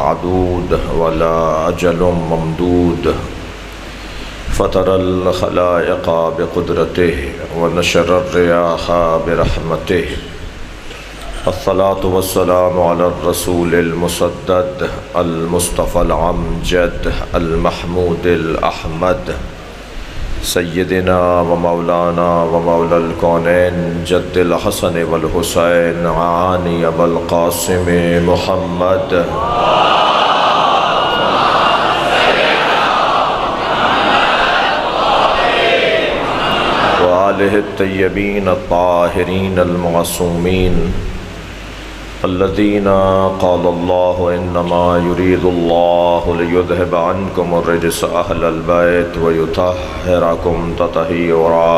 معدود ولا أجل ممدود فطر الخلائق بقدرته ونشر الرياح برحمته الصلاة والسلام على الرسول المسدد المصطفى الأمجد المحمود الأحمد سيدنا ومولانا ومولى الكونين جد الحسن والحسين عاني أبا القاسم محمد وآله الطيبين الطاهرين المعصومين الذين قال الله إنما يريد الله ليذهب عنكم الرجس أهل البيت ويطهركم تطهيرا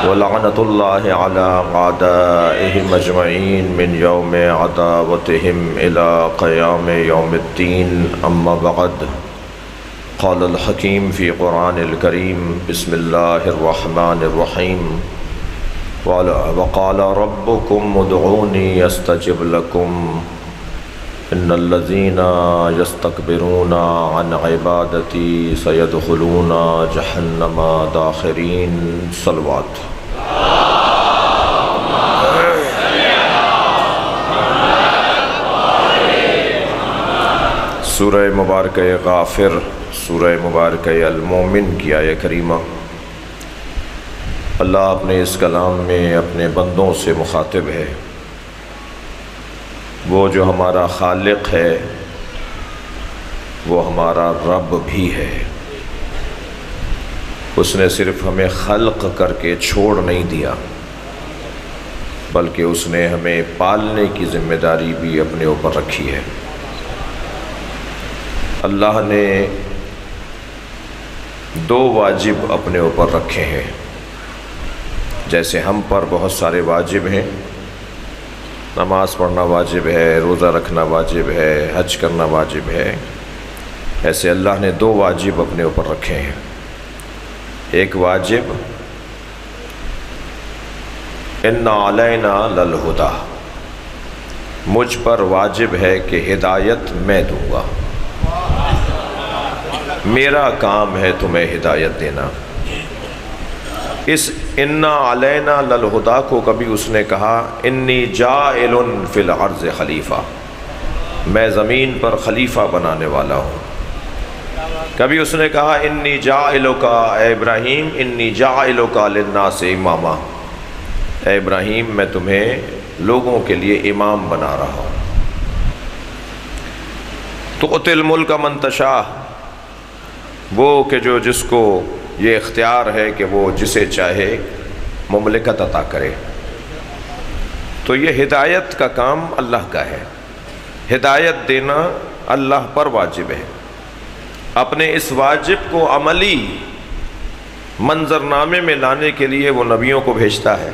ولعنة الله على أعدائهم أجمعين من يوم عداوتهم إلى قيام يوم الدين أما بعد قال الحكيم في قرآن الكريم بسم الله الرحمن الرحيم وقال ربكم ادعوني استجب لكم إن الذين يستكبرون عن عبادتي سيدخلون جهنم داخرين صلوات سورہ مبارکہ غافر سورہ مبارکہ المومن کی آیہ کریمہ اللہ اپنے اس کلام میں اپنے بندوں سے مخاطب ہے۔ وہ جو ہمارا خالق ہے وہ ہمارا رب بھی ہے۔ اس نے صرف ہمیں خلق کر کے چھوڑ نہیں دیا بلکہ اس نے ہمیں پالنے کی ذمہ داری بھی اپنے اوپر رکھی ہے۔ اللہ نے دو واجب اپنے اوپر رکھے ہیں، جیسے ہم پر بہت سارے واجب ہیں، نماز پڑھنا واجب ہے، روزہ رکھنا واجب ہے، حج کرنا واجب ہے، ایسے اللہ نے دو واجب اپنے اوپر رکھے ہیں۔ ایک واجب ان علینا للہدی، مجھ پر واجب ہے کہ ہدایت میں دوں گا، میرا کام ہے تمہیں ہدایت دینا۔ اس انا علینا للہدی کو کبھی اس نے کہا انی جاعل فی الارض خلیفہ، میں زمین پر خلیفہ بنانے والا ہوں۔ کبھی اس نے کہا انی جاعلک اے ابراہیم انی جاعلک للناس اماما، اے ابراہیم میں تمہیں لوگوں کے لیے امام بنا رہا ہوں۔ تؤتی الملک من تشاء، وہ کہ جو جس کو یہ اختیار ہے کہ وہ جسے چاہے مملکت عطا کرے۔ تو یہ ہدایت کا کام اللہ کا ہے، ہدایت دینا اللہ پر واجب ہے۔ اپنے اس واجب کو عملی منظرنامے میں لانے کے لیے وہ نبیوں کو بھیجتا ہے،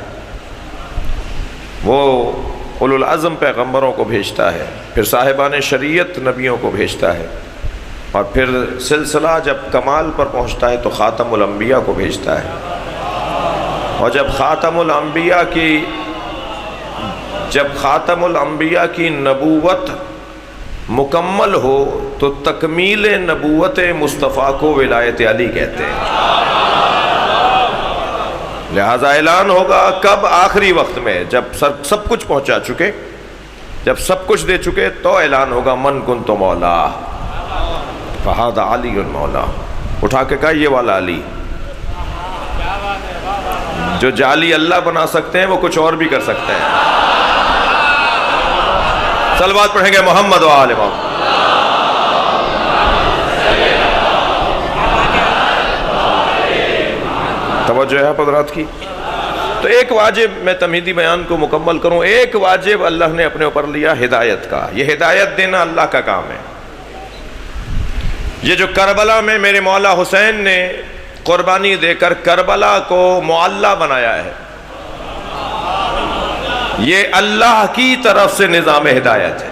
وہ اولو العزم پیغمبروں کو بھیجتا ہے، پھر صاحبان شریعت نبیوں کو بھیجتا ہے، اور پھر سلسلہ جب کمال پر پہنچتا ہے تو خاتم الانبیاء کو بھیجتا ہے۔ اور جب خاتم الانبیاء کی نبوت مکمل ہو تو تکمیل نبوت مصطفیٰ کو ولایت علی کہتے ہیں۔ لہذا اعلان ہوگا کب؟ آخری وقت میں، جب سب کچھ پہنچا چکے، جب سب کچھ دے چکے تو اعلان ہوگا من کنت مولا فہذا علی مولا۔ اٹھا کے کہا یہ والا علی۔ جو جعلی اللہ بنا سکتے ہیں وہ کچھ اور بھی کر سکتے ہیں۔ صلوات پڑھیں گے محمد و آل محمد۔ توجہ ہے حضرات کی؟ تو ایک واجب میں تمہیدی بیان کو مکمل کروں، ایک واجب اللہ نے اپنے اوپر لیا ہدایت کا۔ یہ ہدایت دینا اللہ کا کام ہے۔ یہ جو کربلا میں میرے مولا حسین نے قربانی دے کر کربلا کو معلّہ بنایا ہے، یہ اللہ کی طرف سے نظام ہدایت ہے۔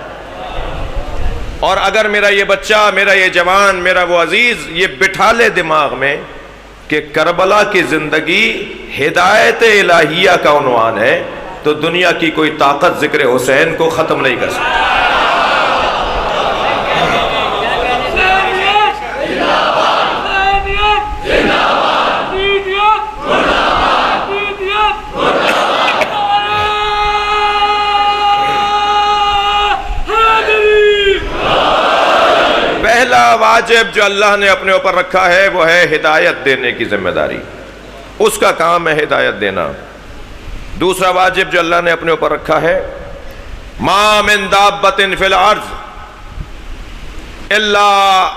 اور اگر میرا یہ بچہ، میرا یہ جوان، میرا وہ عزیز یہ بٹھا لے دماغ میں کہ کربلا کی زندگی ہدایت الہیہ کا عنوان ہے، تو دنیا کی کوئی طاقت ذکر حسین کو ختم نہیں کر سکتی۔ پہلا واجب جو اللہ نے اپنے اوپر رکھا ہے وہ ہے ہدایت دینے کی ذمہ داری، اس کا کام ہے ہدایت دینا۔ دوسرا واجب جو اللہ نے اپنے اوپر رکھا ہے، ما من دابۃ فی الارض الا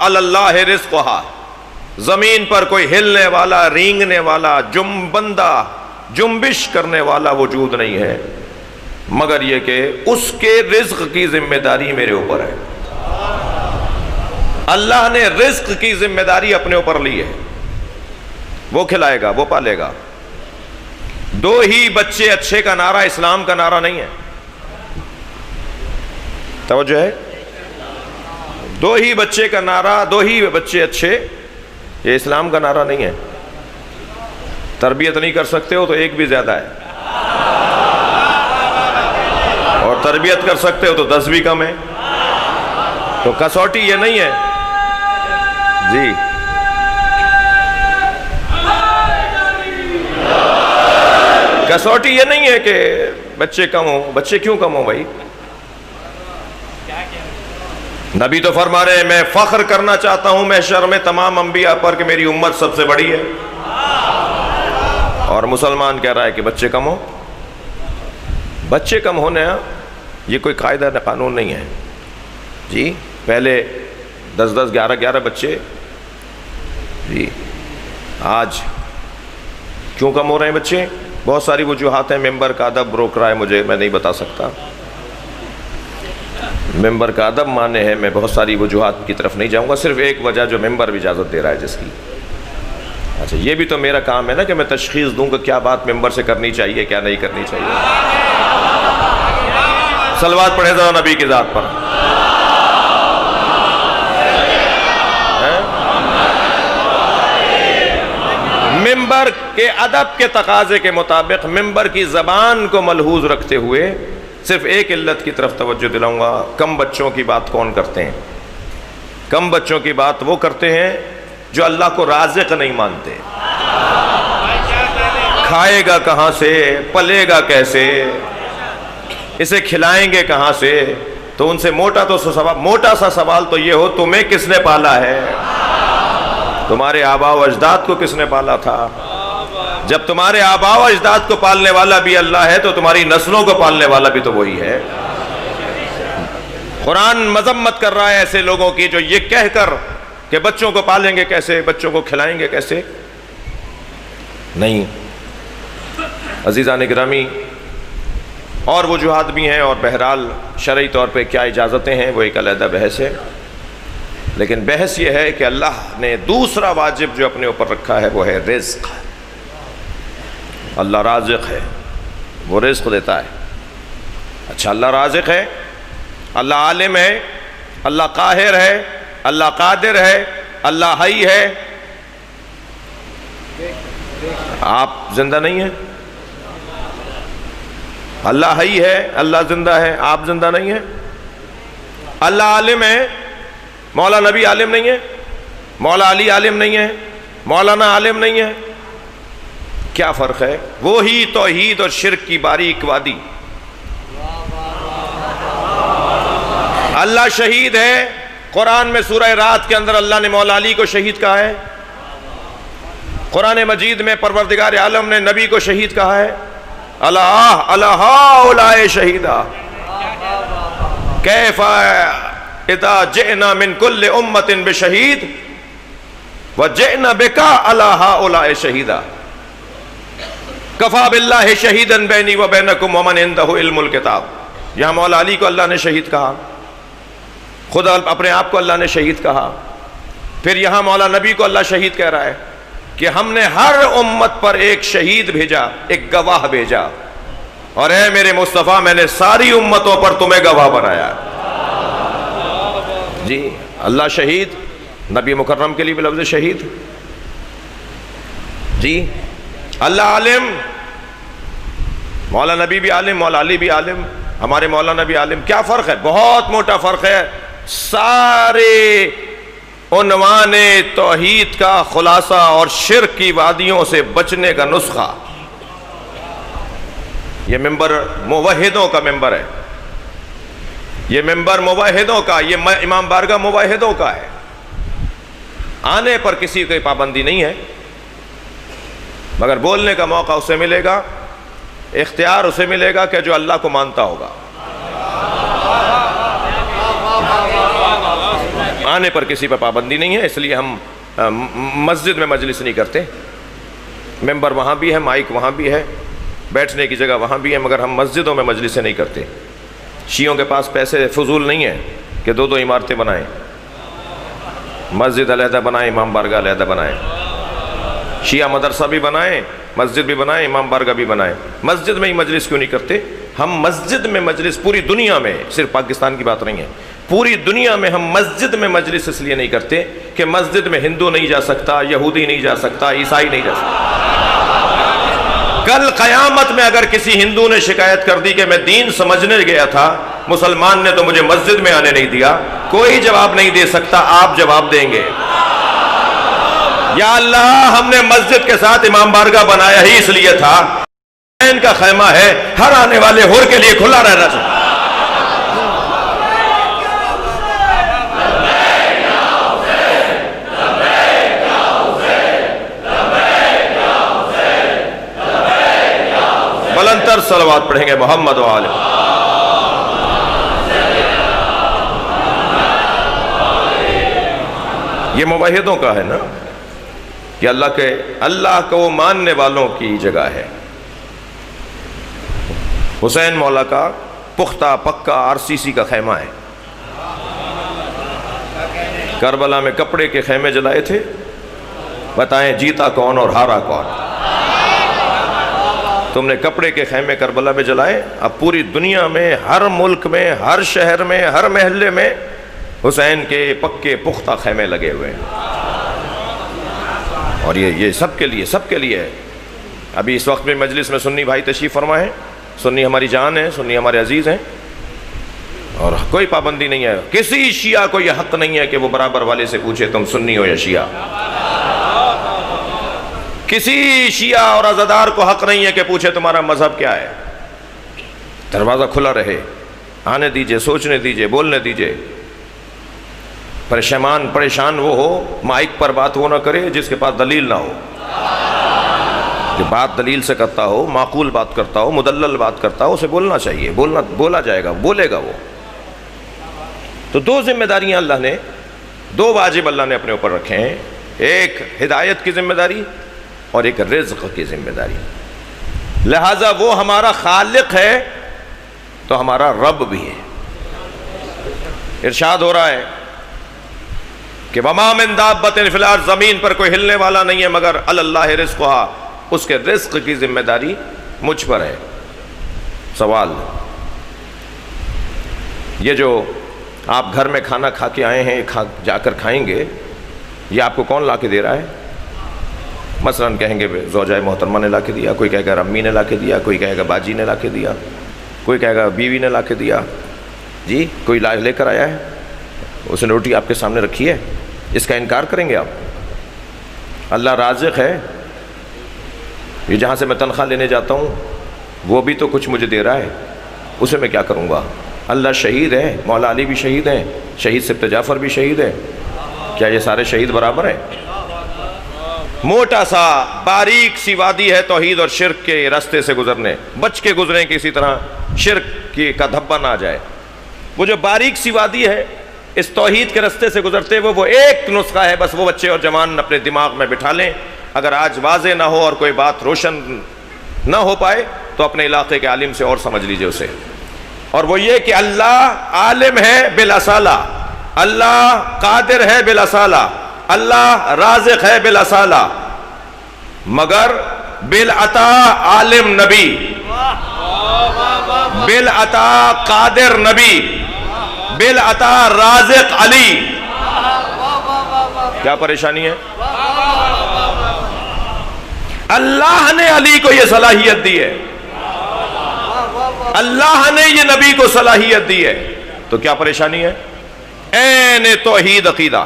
علی اللہ رزقھا، زمین پر کوئی ہلنے والا، رینگنے والا، جنبش کرنے والا وجود نہیں ہے مگر یہ کہ اس کے رزق کی ذمہ داری میرے اوپر ہے۔ اللہ نے رزق کی ذمہ داری اپنے اوپر لی ہے، وہ کھلائے گا، وہ پالے گا۔ دو ہی بچے اچھے کا نعرہ اسلام کا نعرہ نہیں ہے، توجہ ہے؟ دو ہی بچے کا نعرہ، دو ہی بچے اچھے، یہ اسلام کا نعرہ نہیں ہے۔ تربیت نہیں کر سکتے ہو تو ایک بھی زیادہ ہے، اور تربیت کر سکتے ہو تو 10 بھی کم ہے۔ تو کسوٹی یہ نہیں ہے جی، کسوٹی یہ نہیں ہے کہ بچے کم ہوں۔ بچے کیوں کم ہوں بھائی؟ نبی تو فرما رہے ہیں میں فخر کرنا چاہتا ہوں محشر میں تمام انبیاء پر کہ میری امت سب سے بڑی ہے، اور مسلمان کہہ رہا ہے کہ بچے کم ہوں۔ بچے کم ہونے یہ کوئی قاعدہ قانون نہیں ہے جی۔ پہلے 10 11 بچے جی، آج کیوں کم ہو رہے ہیں بچے؟ بہت ساری وجوہات ہیں، ممبر کا ادب روک رہا ہے مجھے، میں نہیں بتا سکتا۔ ممبر کا ادب مانے ہے، میں بہت ساری وجوہات کی طرف نہیں جاؤں گا، صرف ایک وجہ جو ممبر بھی اجازت دے رہا ہے جس کی۔ اچھا یہ بھی تو میرا کام ہے نا کہ میں تشخیص دوں کہ کیا بات ممبر سے کرنی چاہیے، کیا نہیں کرنی چاہیے۔ صلوات پڑھے ذرا نبی کی ذات پر۔ ممبر کے ادب کے تقاضے کے مطابق ممبر کی زبان کو ملحوظ رکھتے ہوئے صرف ایک علت کی طرف توجہ دلاؤں گا۔ کم بچوں کی بات کون کرتے ہیں؟ کم بچوں کی بات وہ کرتے ہیں جو اللہ کو رازق نہیں مانتے۔ کھائے گا کہاں سے، پلے گا کیسے، اسے کھلائیں گے کہاں سے؟ تو ان سے موٹا سا سوال تو یہ ہو، تمہیں کس نے پالا ہے؟ تمہارے آباء و اجداد کو کس نے پالا تھا؟ جب تمہارے آباء و اجداد کو پالنے والا بھی اللہ ہے تو تمہاری نسلوں کو پالنے والا بھی تو وہی ہے۔ قرآن مذمت کر رہا ہے ایسے لوگوں کی جو یہ کہہ کر کہ بچوں کو پالیں گے کیسے، بچوں کو کھلائیں گے کیسے۔ نہیں عزیزان گرامی، اور وجوہات بھی ہیں، اور بہرحال شرعی طور پہ کیا اجازتیں ہیں وہ ایک علیحدہ بحث ہے، لیکن بحث یہ ہے کہ اللہ نے دوسرا واجب جو اپنے اوپر رکھا ہے وہ ہے رزق۔ اللہ رازق ہے، وہ رزق دیتا ہے۔ اچھا اللہ رازق ہے، اللہ عالم ہے، اللہ قاہر ہے، اللہ قادر ہے، اللہ حی ہے۔ آپ زندہ نہیں ہیں؟ اللہ حی ہے، اللہ زندہ ہے، آپ زندہ نہیں ہیں؟ اللہ عالم ہے، مولا نبی عالم نہیں ہے، مولا علی عالم نہیں ہے، مولانا عالم نہیں ہے۔ کیا فرق ہے؟ وہی توحید اور شرک کی باریک وادی۔ اللہ شہید ہے، قرآن میں سورہ رات کے اندر اللہ نے مولا علی کو شہید کہا ہے، قرآن مجید میں پروردگار عالم نے نبی کو شہید کہا ہے۔ اللہ اللہ اولائے شہیدہ کیف اذا جئنا من کل امت بشہید وجئنا بکا علی ہؤلاء شہیدا کفا باللہ شہیدا بینی وبینکم ومن عندہ علم الکتاب۔ یہاں مولا علی کو اللہ نے شہید کہا، خود اپنے آپ کو اللہ نے شہید کہا، پھر یہاں مولا نبی کو اللہ شہید کہہ رہا ہے کہ ہم نے ہر امت پر ایک شہید بھیجا، ایک گواہ بھیجا، اور اے میرے مصطفیٰ میں نے ساری امتوں پر تمہیں گواہ بنایا۔ جی اللہ شہید، نبی مکرم کے لیے بھی لفظ شہید۔ جی اللہ عالم، مولا نبی بھی عالم، مولا علی بھی عالم، ہمارے مولانا بھی عالم. کیا فرق ہے؟ بہت موٹا فرق ہے. سارے عنوان توحید کا خلاصہ اور شرک کی وادیوں سے بچنے کا نسخہ. یہ ممبر موحدوں کا ممبر ہے، یہ ممبر موحدوں کا، یہ امام بارگاہ موحدوں کا ہے. آنے پر کسی کی پابندی نہیں ہے، مگر بولنے کا موقع اسے ملے گا، اختیار اسے ملے گا کہ جو اللہ کو مانتا ہوگا. آنے پر کسی پر پابندی نہیں ہے. اس لیے ہم مسجد میں مجلس نہیں کرتے. ممبر وہاں بھی ہے، مائک وہاں بھی ہے، بیٹھنے کی جگہ وہاں بھی ہے، مگر ہم مسجدوں میں مجلسیں نہیں کرتے. شیعوں کے پاس پیسے فضول نہیں ہیں کہ دو دو عمارتیں بنائیں، مسجد علیحدہ بنائیں، امام بارگاہ علیحدہ بنائیں. شیعہ مدرسہ بھی بنائیں، مسجد بھی بنائیں، امام بارگاہ بھی بنائیں. مسجد میں ہی مجلس کیوں نہیں کرتے؟ ہم مسجد میں مجلس پوری دنیا میں، صرف پاکستان کی بات نہیں ہے، پوری دنیا میں ہم مسجد میں مجلس اس لیے نہیں کرتے کہ مسجد میں ہندو نہیں جا سکتا، یہودی نہیں جا سکتا، عیسائی نہیں جا سکتا. کل قیامت میں اگر کسی ہندو نے شکایت کر دی کہ میں دین سمجھنے گیا تھا، مسلمان نے تو مجھے مسجد میں آنے نہیں دیا، کوئی جواب نہیں دے سکتا، آپ جواب دیں گے. یا اللہ، ہم نے مسجد کے ساتھ امام بارگاہ بنایا ہی اس لیے تھا، ان کا خیمہ ہے، ہر آنے والے حر کے لیے کھلا رہنا چاہیے. بلندتر صلوات پڑھیں گے محمد و آلہ. یہ موحدوں کا ہے نا، کہ اللہ کو ماننے والوں کی جگہ ہے. حسین مولا کا پختہ پکا RCC کا خیمہ ہے. کربلا میں کپڑے کے خیمے جلائے تھے، بتائیں جیتا کون اور ہارا کون؟ تم نے کپڑے کے خیمے کربلا میں جلائے. اب پوری دنیا میں، ہر ملک میں، ہر شہر میں، ہر محلے میں حسین کے پکے پختہ خیمے لگے ہوئے ہیں. اور یہ سب کے لیے ہے. ابھی اس وقت میں مجلس میں سنی بھائی تشریف فرما ہے، سنی ہماری جان ہے، سنی ہمارے عزیز ہیں، اور کوئی پابندی نہیں ہے. کسی شیعہ کو یہ حق نہیں ہے کہ وہ برابر والے سے پوچھے تم سنی ہو یا شیعہ. کسی شیعہ اور عزادار کو حق نہیں ہے کہ پوچھے تمہارا مذہب کیا ہے. دروازہ کھلا رہے، آنے دیجئے، سوچنے دیجئے، بولنے دیجئے. پریشان وہ ہو، مائک پر بات وہ نہ کرے جس کے پاس دلیل نہ ہو. جو بات دلیل سے کرتا ہو، معقول بات کرتا ہو، مدلل بات کرتا ہو، اسے بولنا چاہیے. بولا جائے گا، بولے گا وہ. تو دو ذمہ داریاں اللہ نے، دو واجب اللہ نے اپنے اوپر رکھے ہیں. ایک ہدایت کی ذمہ داری اور ایک رزق کی ذمہ داری. لہٰذا وہ ہمارا خالق ہے تو ہمارا رب بھی ہے. ارشاد ہو رہا ہے کہ وَمَا مِن دَابَّةٍ فِي الْأَرْضِ، زمین پر کوئی ہلنے والا نہیں ہے مگر عَلَى اللَّهِ رِزْقُهَا، اس کے رزق کی ذمہ داری مجھ پر ہے. سوال، یہ جو آپ گھر میں کھانا کھا کے آئے ہیں، جا کر کھائیں گے، یہ آپ کو کون لا کے دے رہا ہے؟ مثلاً کہیں گے زوجہ محترمہ نے لا کے دیا، کوئی کہے گا امی نے لا کے دیا، کوئی کہے گا باجی نے لا کے دیا، کوئی کہے گا بیوی نے لا کے دیا. جی کوئی لے کر آیا ہے، اس نے روٹی آپ کے سامنے رکھی ہے، اس کا انکار کریں گے آپ؟ اللہ رازق ہے. یہ جہاں سے میں تنخواہ لینے جاتا ہوں وہ بھی تو کچھ مجھے دے رہا ہے، اسے میں کیا کروں گا؟ اللہ شہید ہے، مولا علی بھی شہید ہیں، شہید سبط جعفر بھی شہید ہے. کیا یہ سارے شہید برابر ہیں؟ موٹا سا باریک سی وادی ہے توحید اور شرک کے راستے سے گزرنے، بچ کے گزریں کسی طرح شرک کا دھبا نہ آ جائے. وہ جو باریک سی وادی ہے، اس توحید کے راستے سے گزرتے وہ ایک نسخہ ہے، بس وہ بچے اور جوان اپنے دماغ میں بٹھا لیں. اگر آج واضح نہ ہو اور کوئی بات روشن نہ ہو پائے تو اپنے علاقے کے عالم سے اور سمجھ لیجئے اسے. اور وہ یہ کہ اللہ عالم ہے بلا سالہ، اللہ قادر ہے بلا سالہ، اللہ رازق ہے بلا سالہ، مگر بالعطا عالم نبی، بالعطا قادر نبی، بالعطا رازق علی. کیا پریشانی ہے؟ اللہ نے علی کو یہ صلاحیت دی ہے، اللہ نے یہ نبی کو صلاحیت دی ہے، تو کیا پریشانی ہے؟ عین توحید عقیدہ،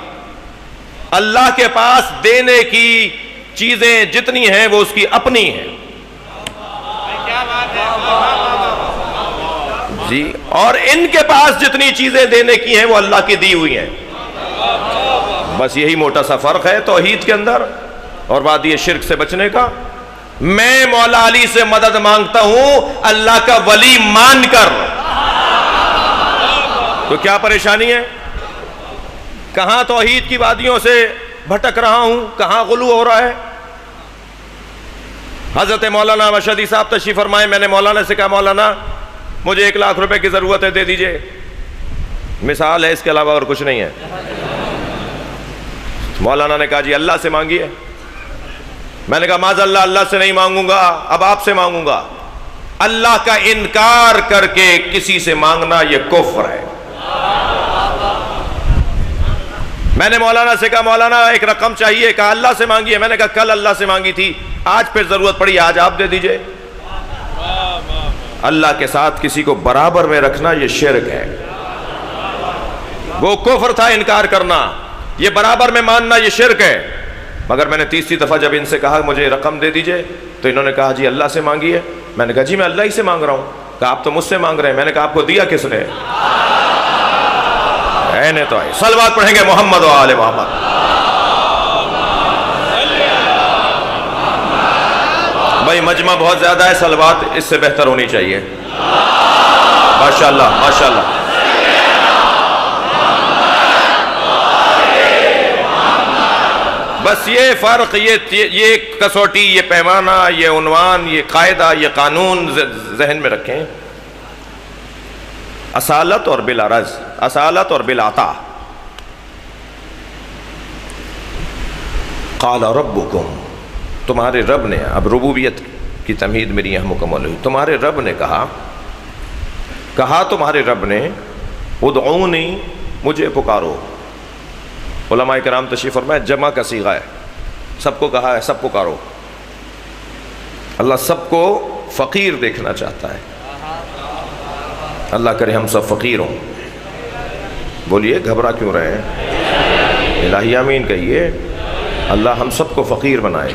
اللہ کے پاس دینے کی چیزیں جتنی ہیں وہ اس کی اپنی ہیں جی، اور ان کے پاس جتنی چیزیں دینے کی ہیں وہ اللہ کی دی ہوئی ہیں، بس یہی موٹا سا فرق ہے توحید کے اندر اور وادی شرک سے بچنے کا۔ میں مولا علی سے مدد مانگتا ہوں اللہ کا ولی مان کر، تو کیا پریشانی ہے؟ کہاں توحید کی وادیوں سے بھٹک رہا ہوں، کہاں غلو ہو رہا ہے؟ حضرت مولانا مشہدی صاحب تشریف فرمائے، میں نے مولانا سے کہا مولانا مجھے 1 لاکھ روپے کی ضرورت ہے، دے دیجئے، مثال ہے، اس کے علاوہ اور کچھ نہیں ہے۔ مولانا نے کہا جی اللہ سے مانگیے۔ میں نے کہا معاذ اللہ، اللہ سے نہیں مانگوں گا، اب آپ سے مانگوں گا۔ اللہ کا انکار کر کے کسی سے مانگنا یہ کفر ہے۔ میں نے مولانا سے کہا مولانا ایک رقم چاہیے، کہا اللہ سے مانگیے۔ میں نے کہا کل اللہ سے مانگی تھی، آج پھر ضرورت پڑی، آج آپ دے دیجئے۔ اللہ کے ساتھ کسی کو برابر میں رکھنا یہ شرک ہے، وہ کفر تھا انکار کرنا، یہ برابر میں ماننا یہ شرک ہے۔ مگر میں نے تیسری دفعہ جب ان سے کہا مجھے رقم دے دیجئے تو انہوں نے کہا جی اللہ سے مانگیے۔ میں نے کہا جی میں اللہ ہی سے مانگ رہا ہوں۔ کہا آپ تو مجھ سے مانگ رہے ہیں۔ میں نے کہا آپ کو دیا کس نے؟ نے تو آئی صلوات پڑھیں گے محمد و آل محمد۔ بھائی مجمع بہت زیادہ ہے، صلوات اس سے بہتر ہونی چاہیے۔ ماشاءاللہ ماشاءاللہ۔ بس یہ فرق، یہ کسوٹی، یہ پیمانہ، یہ عنوان، یہ قاعدہ، یہ قانون ذہن میں رکھیں۔ اصالت اور بالعرض، اصالت اور بالعطا۔ قال ربکم، تمہارے رب نے، اب ربوبیت کی تمہید میری یہاں مکمل ہوئی۔ تمہارے رب نے کہا تمہارے رب نے ادعونی، مجھے پکارو۔ علماء کرام تشریف فرمائے جمع کا صیغہ ہے، سب کو کہا ہے سب پکارو۔ اللہ سب کو فقیر دیکھنا چاہتا ہے۔ اللہ کرے ہم سب فقیر ہوں۔ بولیے گھبرا کیوں رہے ہیں؟ الہی آمین کہیے۔ اللہ ہم سب کو فقیر بنائے۔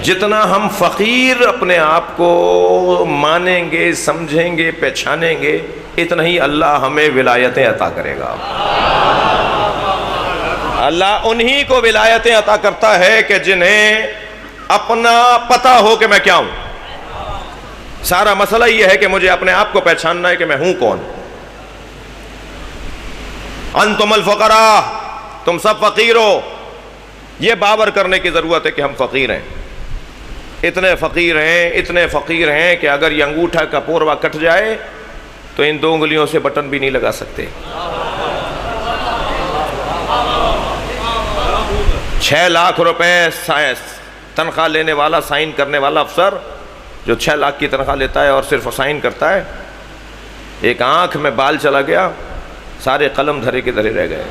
جتنا ہم فقیر اپنے آپ کو مانیں گے، سمجھیں گے، پہچانیں گے، اتنا ہی اللہ ہمیں ولایتیں عطا کرے گا۔ اللہ انہی کو ولایتیں عطا کرتا ہے کہ جنہیں اپنا پتہ ہو کہ میں کیا ہوں۔ سارا مسئلہ یہ ہے کہ مجھے اپنے آپ کو پہچاننا ہے کہ میں ہوں کون۔ انتم الفقراء، تم سب فقیر ہو، یہ باور کرنے کی ضرورت ہے کہ ہم فقیر ہیں۔ اتنے فقیر ہیں کہ اگر یہ انگوٹھا کا پوروا کٹ جائے تو ان 2 انگلیوں سے بٹن بھی نہیں لگا سکتے۔ 6 لاکھ روپے تنخواہ لینے والا، سائن کرنے والا افسر جو 6 لاکھ کی تنخواہ لیتا ہے اور صرف سائن کرتا ہے، ایک آنکھ میں بال چلا گیا، سارے قلم دھرے کے دھرے رہ گئے۔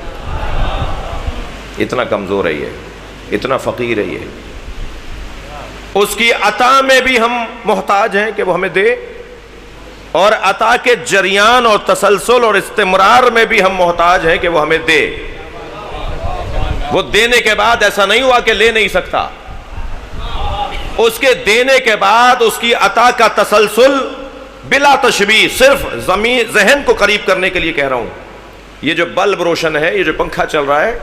اتنا کمزور ہے یہ، اتنا فقیر ہے یہ۔ اس کی عطا میں بھی ہم محتاج ہیں کہ وہ ہمیں دے، اور عطا کے جریان اور تسلسل اور استمرار میں بھی ہم محتاج ہیں کہ وہ ہمیں دے۔ وہ دینے کے بعد ایسا نہیں ہوا کہ لے نہیں سکتا، اس کے دینے کے بعد اس کی عطا کا تسلسل بلا تشبیہ، صرف ذہن کو قریب کرنے کے لیے کہہ رہا ہوں۔ یہ جو بلب روشن ہے، یہ جو پنکھا چل رہا ہے،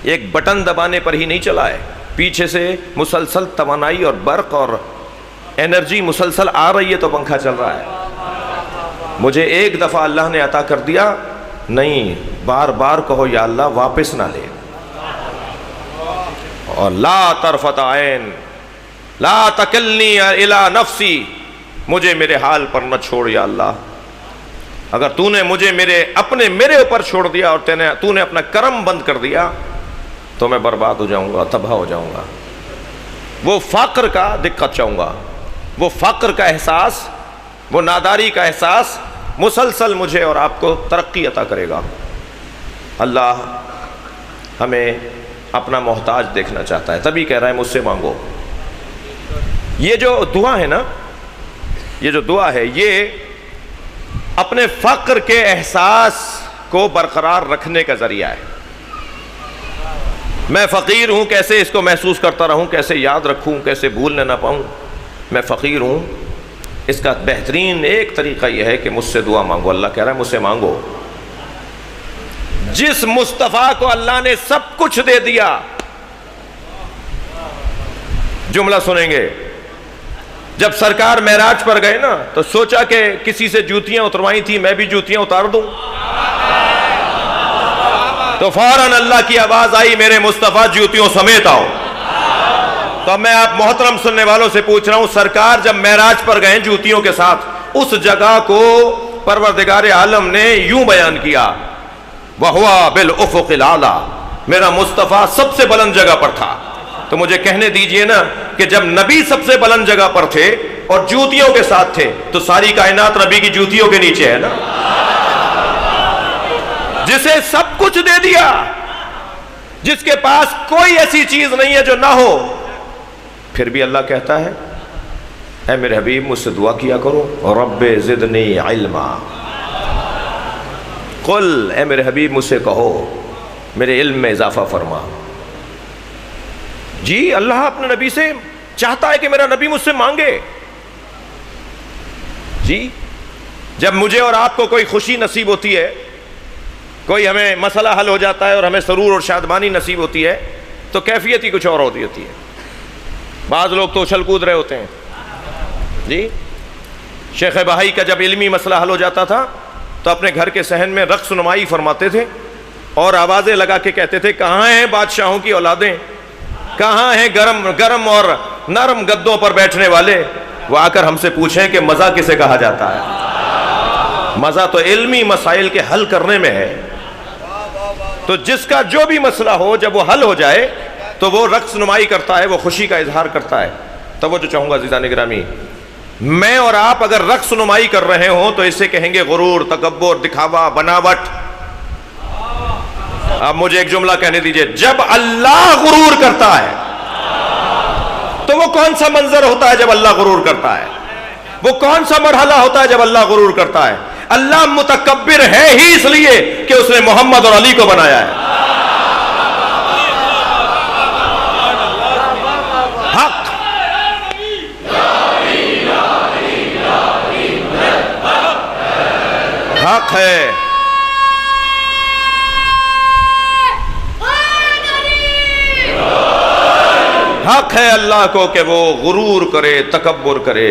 ایک بٹن دبانے پر ہی نہیں چلا ہے، پیچھے سے مسلسل توانائی اور برق اور انرجی مسلسل آ رہی ہے تو پنکھا چل رہا ہے۔ مجھے ایک دفعہ اللہ نے عطا کر دیا نہیں، بار بار کہو یا اللہ واپس نہ لے۔ اور لا طرفت عین لا تکلنی الی نفسی، مجھے میرے حال پر نہ چھوڑ یا اللہ۔ اگر تو نے مجھے میرے اوپر چھوڑ دیا اور تو نے اپنا کرم بند کر دیا تو میں برباد ہو جاؤں گا، تباہ ہو جاؤں گا۔ وہ فقر کا دقت چاہوں گا، وہ فقر کا احساس، وہ ناداری کا احساس مسلسل مجھے اور آپ کو ترقی عطا کرے گا۔ اللہ ہمیں اپنا محتاج دیکھنا چاہتا ہے، تبھی کہہ رہا ہے مجھ سے مانگو۔ یہ جو دعا ہے نا، یہ جو دعا ہے، یہ اپنے فقر کے احساس کو برقرار رکھنے کا ذریعہ ہے۔ میں فقیر ہوں، کیسے اس کو محسوس کرتا رہوں، کیسے یاد رکھوں، کیسے بھولنے نہ پاؤں، میں فقیر ہوں۔ اس کا بہترین ایک طریقہ یہ ہے کہ مجھ سے دعا مانگو۔ اللہ کہہ رہا ہے مجھ سے مانگو۔ جس مصطفیٰ کو اللہ نے سب کچھ دے دیا، جملہ سنیں گے، جب سرکار معراج پر گئے نا تو سوچا کہ کسی سے جوتیاں اتروائی تھی، میں بھی جوتیاں اتار دوں، تو فوراً اللہ کی آواز آئی میرے مصطفیٰ جوتیوں سمیت آؤ۔ تو میں آپ محترم سننے والوں سے پوچھ رہا ہوں، سرکار جب معراج پر گئے جوتیوں کے ساتھ، اس جگہ کو پروردگار عالم نے یوں بیان کیا، وَهُوَ بِالْأُفُقِ الْأَعْلَىٰ، میرا مصطفیٰ سب سے بلند جگہ پر تھا۔ تو مجھے کہنے دیجئے نا کہ جب نبی سب سے بلند جگہ پر تھے اور جوتیوں کے ساتھ تھے تو ساری کائنات نبی کی جوتیوں کے نیچے ہے نا۔ جسے سب کچھ دے دیا، جس کے پاس کوئی ایسی چیز نہیں ہے جو نہ ہو، پھر بھی اللہ کہتا ہے اے میرے حبیب مجھ سے دعا کیا کرو، رب زدنی علما۔ قل، اے میرے حبیب مجھ سے کہو میرے علم میں اضافہ فرما۔ جی اللہ اپنے نبی سے چاہتا ہے کہ میرا نبی مجھ سے مانگے۔ جی جب مجھے اور آپ کو کوئی خوشی نصیب ہوتی ہے، کوئی ہمیں مسئلہ حل ہو جاتا ہے اور ہمیں سرور اور شادمانی نصیب ہوتی ہے تو کیفیت ہی کچھ اور ہوتی ہے۔ بعض لوگ تو اچھل کود رہے ہوتے ہیں۔ جی شیخ بہائی کا جب علمی مسئلہ حل ہو جاتا تھا تو اپنے گھر کے صحن میں رقص نمائی فرماتے تھے اور آوازیں لگا کے کہتے تھے کہاں ہیں بادشاہوں کی اولادیں، کہاں ہیں گرم اور نرم گدوں پر بیٹھنے والے، وہ آ کر ہم سے پوچھیں کہ مزہ کسے کہا جاتا ہے۔ مزہ تو علمی مسائل کے حل کرنے میں ہے۔ تو جس کا جو بھی مسئلہ ہو جب وہ حل ہو جائے تو وہ رقص نمائی کرتا ہے، وہ خوشی کا اظہار کرتا ہے۔ توجہ چاہوں گا عزیزان گرامی، میں اور آپ اگر رقص نمائی کر رہے ہوں تو اسے کہیں گے غرور، تکبر، دکھاوا، بناوٹ۔ اب مجھے ایک جملہ کہنے دیجئے، جب اللہ غرور کرتا ہے تو وہ کون سا منظر ہوتا ہے جب اللہ غرور کرتا ہے؟ وہ کون سا مرحلہ ہوتا ہے جب اللہ غرور کرتا ہے؟ اللہ متکبر ہے ہی اس لیے کہ اس نے محمد اور علی کو بنایا ہے۔ حق حق ہے، حق ہے اللہ کو کہ وہ غرور کرے، تکبر کرے،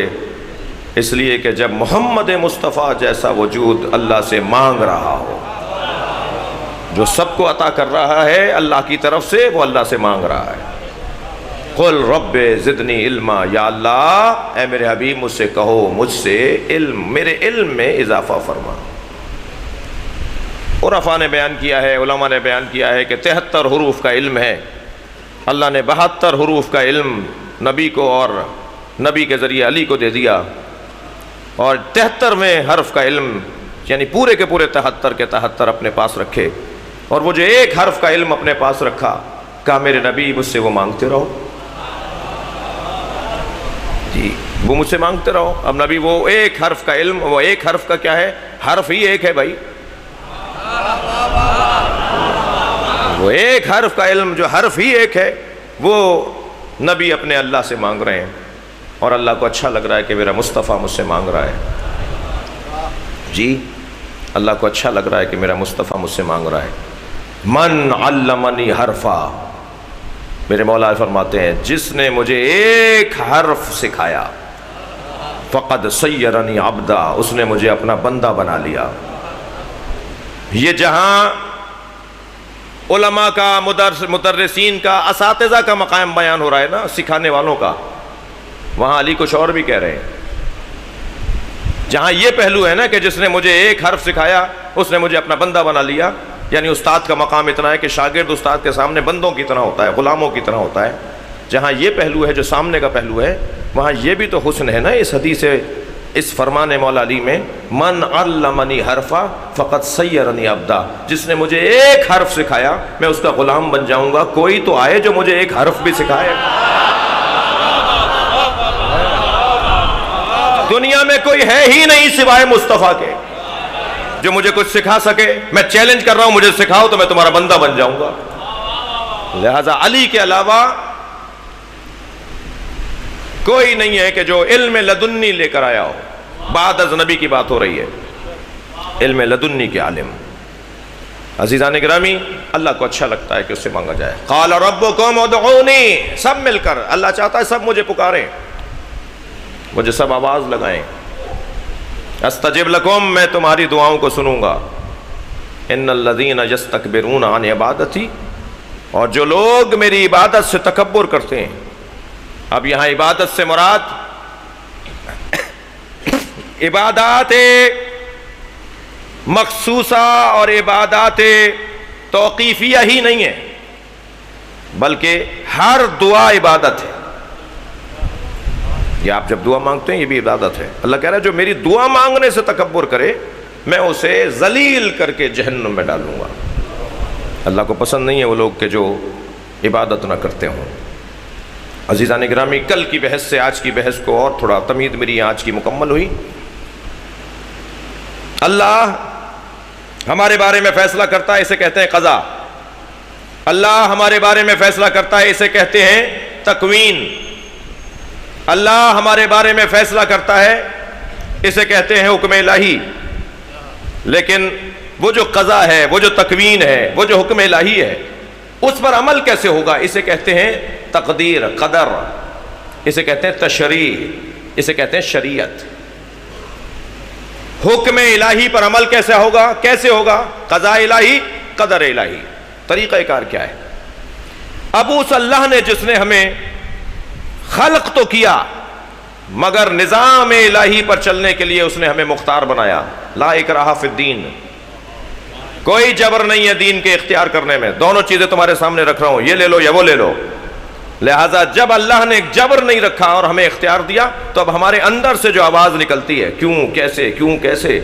اس لیے کہ جب محمد مصطفیٰ جیسا وجود اللہ سے مانگ رہا ہو، جو سب کو عطا کر رہا ہے اللہ کی طرف سے، وہ اللہ سے مانگ رہا ہے۔ قل رب زدنی علما، یا اللہ اے میرے حبیب مجھ سے کہو مجھ سے علم، میرے علم میں اضافہ فرما۔ عرفاء نے بیان کیا ہے، علماء نے بیان کیا ہے کہ 73 حروف کا علم ہے۔ اللہ نے 72 حروف کا علم نبی کو اور نبی کے ذریعے علی کو دے دیا، اور 73ویں حرف کا علم یعنی پورے کے پورے 73 کے 73 اپنے پاس رکھے، اور وہ جو ایک حرف کا علم اپنے پاس رکھا، کہا میرے نبی مجھ سے وہ مانگتے رہو۔ جی وہ مجھ سے مانگتے رہو۔ اب نبی وہ ایک حرف کا علم، وہ ایک حرف کا کیا ہے؟ حرف ہی ایک ہے بھائی، وہ ایک حرف کا علم جو حرف ہی ایک ہے، وہ نبی اپنے اللہ سے مانگ رہے ہیں، اور اللہ کو اچھا لگ رہا ہے کہ میرا مصطفیٰ مجھ سے مانگ رہا ہے۔ جی اللہ کو اچھا لگ رہا ہے کہ میرا مصطفیٰ مجھ سے مانگ رہا ہے۔ من علمنی حرفا، میرے مولا فرماتے ہیں جس نے مجھے ایک حرف سکھایا، فقد سیرنی عبدا، اس نے مجھے اپنا بندہ بنا لیا۔ یہ جہاں علماء کا، مدرسین کا، اساتذہ کا مقام بیان ہو رہا ہے نا، سکھانے والوں کا، وہاں علی کچھ اور بھی کہہ رہے ہیں۔ جہاں یہ پہلو ہے نا کہ جس نے مجھے ایک حرف سکھایا اس نے مجھے اپنا بندہ بنا لیا، یعنی استاد کا مقام اتنا ہے کہ شاگرد استاد کے سامنے بندوں کی طرح ہوتا ہے، غلاموں کی طرح ہوتا ہے۔ جہاں یہ پہلو ہے جو سامنے کا پہلو ہے، وہاں یہ بھی تو حسن ہے نا اس حدیث، اس فرمان مولا علی میں، من علمنی حرفا فقد سیرنی عبدا، جس نے مجھے ایک حرف سکھایا میں اس کا غلام بن جاؤں گا۔ کوئی تو آئے جو مجھے ایک حرف بھی سکھائے۔ دنیا میں کوئی ہے ہی نہیں سوائے مصطفیٰ کے جو مجھے کچھ سکھا سکے. میں چیلنج کر رہا ہوں، مجھے سکھاؤ تو میں تمہارا بندہ بن جاؤں گا. لہذا علی کے علاوہ کوئی نہیں ہے کہ جو علم لدنی لے کر آیا ہو. بعد از نبی کی بات ہو رہی ہے، علم لدنی کے عالم. عزیزان گرامی، اللہ کو اچھا لگتا ہے کہ اس سے مانگا جائے. قال ربکم ادعونی، سب مل کر اللہ چاہتا ہے سب مجھے پکاریں، مجھے سب آواز لگائیں. استجب لکم، میں تمہاری دعاؤں کو سنوں گا. ان الذین یستکبرون عن عبادتی، اور جو لوگ میری عبادت سے تکبر کرتے ہیں. اب یہاں عبادت سے مراد عبادات مخصوصہ اور عبادات توقیفیہ ہی نہیں ہے، بلکہ ہر دعا عبادت ہے. یہ آپ جب دعا مانگتے ہیں یہ بھی عبادت ہے. اللہ کہہ رہا ہے جو میری دعا مانگنے سے تکبر کرے میں اسے ذلیل کر کے جہنم میں ڈالوں گا. اللہ کو پسند نہیں ہے وہ لوگ کہ جو عبادت نہ کرتے ہوں. عزیزان گرامی، کل کی بحث سے آج کی بحث کو اور تھوڑا تمہید میری آج کی مکمل ہوئی. اللہ ہمارے بارے میں فیصلہ کرتا ہے، اسے کہتے ہیں قضا. اللہ ہمارے بارے میں فیصلہ کرتا ہے، اسے کہتے ہیں تکوین. اللہ ہمارے بارے میں فیصلہ کرتا ہے، اسے کہتے ہیں حکم الہی. لیکن وہ جو قضا ہے، وہ جو تکوین ہے، وہ جو حکم الہی ہے، اس پر عمل کیسے ہوگا اسے کہتے ہیں تقدیر، قدر. اسے کہتے ہیں تشریع، اسے کہتے ہیں شریعت. حکم الہی پر عمل کیسے ہوگا؟ کیسے ہوگا؟ قضاء الہی، قدر الہی. طریقہ کار کیا ہے؟ اب اس اللہ نے جس نے ہمیں خلق تو کیا مگر نظام الہی پر چلنے کے لیے اس نے ہمیں مختار بنایا. لا اکراہ فی الدین، کوئی جبر نہیں ہے دین کے اختیار کرنے میں. دونوں چیزیں تمہارے سامنے رکھ رہا ہوں، یہ لے لو یا وہ لے لو. لہٰذا جب اللہ نے ایک جبر نہیں رکھا اور ہمیں اختیار دیا تو اب ہمارے اندر سے جو آواز نکلتی ہے کیوں کیسے کیوں کیسے،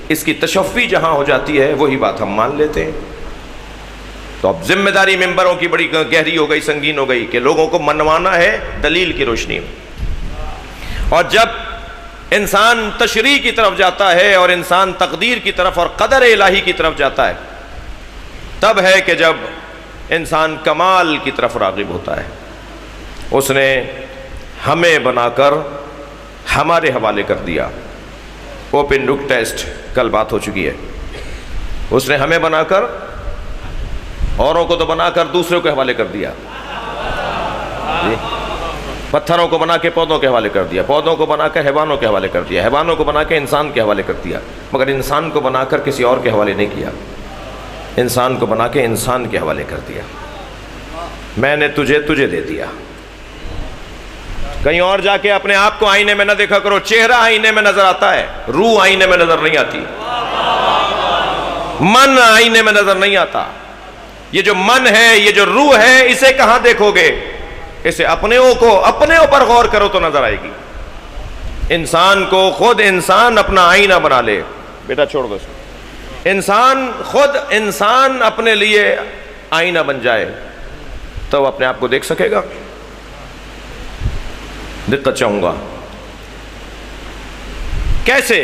اس کی تشفی جہاں ہو جاتی ہے وہی بات ہم مان لیتے ہیں. تو اب ذمہ داری ممبروں کی بڑی گہری ہو گئی، سنگین ہو گئی کہ لوگوں کو منوانا ہے دلیل کی روشنی میں. اور جب انسان تشریع کی طرف جاتا ہے اور انسان تقدیر کی طرف اور قدر الہی کی طرف جاتا ہے، تب ہے کہ جب انسان کمال کی طرف راغب ہوتا ہے. اس نے ہمیں بنا کر ہمارے حوالے کر دیا. اوپن بک ٹیسٹ کل بات ہو چکی ہے. اس نے ہمیں بنا کر، اوروں کو تو بنا کر دوسروں کے حوالے کر دیا. پتھروں کو بنا کے پودوں کے حوالے کر دیا، پودوں کو بنا کر حیوانوں کے حوالے کر دیا، حیوانوں کو بنا کے انسان کے حوالے کر دیا. مگر انسان کو بنا کر کسی اور کے حوالے نہیں کیا، انسان کو بنا کے انسان کے حوالے کر دیا. میں نے تجھے دے دیا. کہیں اور جا کے اپنے آپ کو آئینے میں نہ دیکھا کرو. چہرہ آئینے میں نظر آتا ہے، روح آئینے میں نظر نہیں آتی، من آئینے میں نظر نہیں آتا. یہ جو من ہے، یہ جو روح ہے، اسے کہاں دیکھو گے؟ اسے اپنے اوپر غور کرو تو نظر آئے گی. انسان کو خود انسان اپنا آئینہ بنا لے. بیٹا چھوڑ دو. انسان اپنے لیے آئینہ بن جائے تو اپنے آپ کو دیکھ سکے گا. دقت چاہوں گا کیسے؟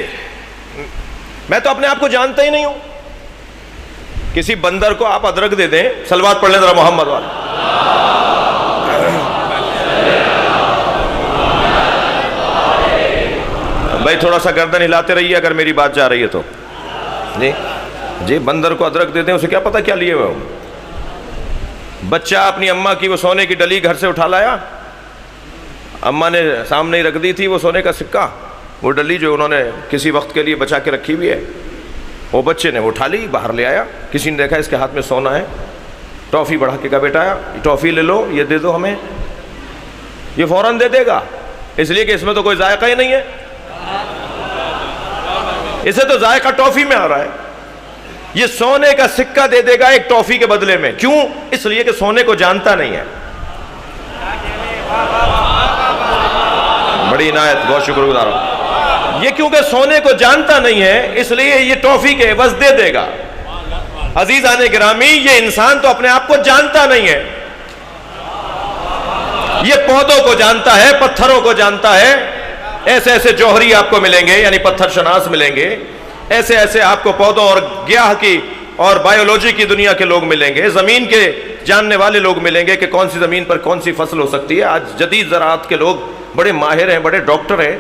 میں تو اپنے آپ کو جانتا ہی نہیں ہوں. کسی بندر کو آپ ادرک دے دیں، صلوات پڑھ لیں ذرا محمد والا. بھائی تھوڑا سا گردن ہلاتے رہیے اگر میری بات جا رہی ہے تو. جی بندر کو ادرک دے دیں، اسے کیا پتا کیا لیے ہوئے ہوں. بچہ اپنی اماں کی وہ سونے کی ڈلی گھر سے اٹھا لایا، اماں نے سامنے ہی رکھ دی تھی وہ سونے کا سکہ، وہ ڈلی جو انہوں نے کسی وقت کے لیے بچا کے رکھی ہوئی ہے، وہ بچے نے وہ اٹھا لی، باہر لے آیا. کسی نے دیکھا اس کے ہاتھ میں سونا ہے، ٹافی بڑھا کے کہا بیٹا ٹافی لے لو، یہ دے دو ہمیں. یہ فوراً دے دے گا، اس لیے کہ اس میں تو کوئی ذائقہ ہی نہیں ہے. اسے تو ذائقہ ٹافی میں آ رہا ہے. یہ سونے کا سکہ دے دے گا ایک ٹافی کے بدلے میں. کیوں؟ اس لیے کہ سونے کو جانتا نہیں ہے. بڑی عنایت، بہت شکر گزار ہوں. یہ کیونکہ سونے کو جانتا نہیں ہے اس لیے یہ ٹافی کے عوض دے دے گا. عزیزان گرامی، یہ انسان تو اپنے آپ کو جانتا نہیں ہے. یہ پودوں کو جانتا ہے، پتھروں کو جانتا ہے، ایسے ایسے جوہری آپ کو ملیں گے، یعنی پتھر شناس ملیں گے، ایسے ایسے آپ کو پودوں اور گیاہ کی اور بایولوجی کی دنیا کے لوگ ملیں گے، زمین کے جاننے والے لوگ ملیں گے کہ کون سی زمین پر کون سی فصل ہو سکتی ہے۔ آج جدید زراعت کے لوگ بڑے ماہر ہیں، بڑے ڈاکٹر ہیں۔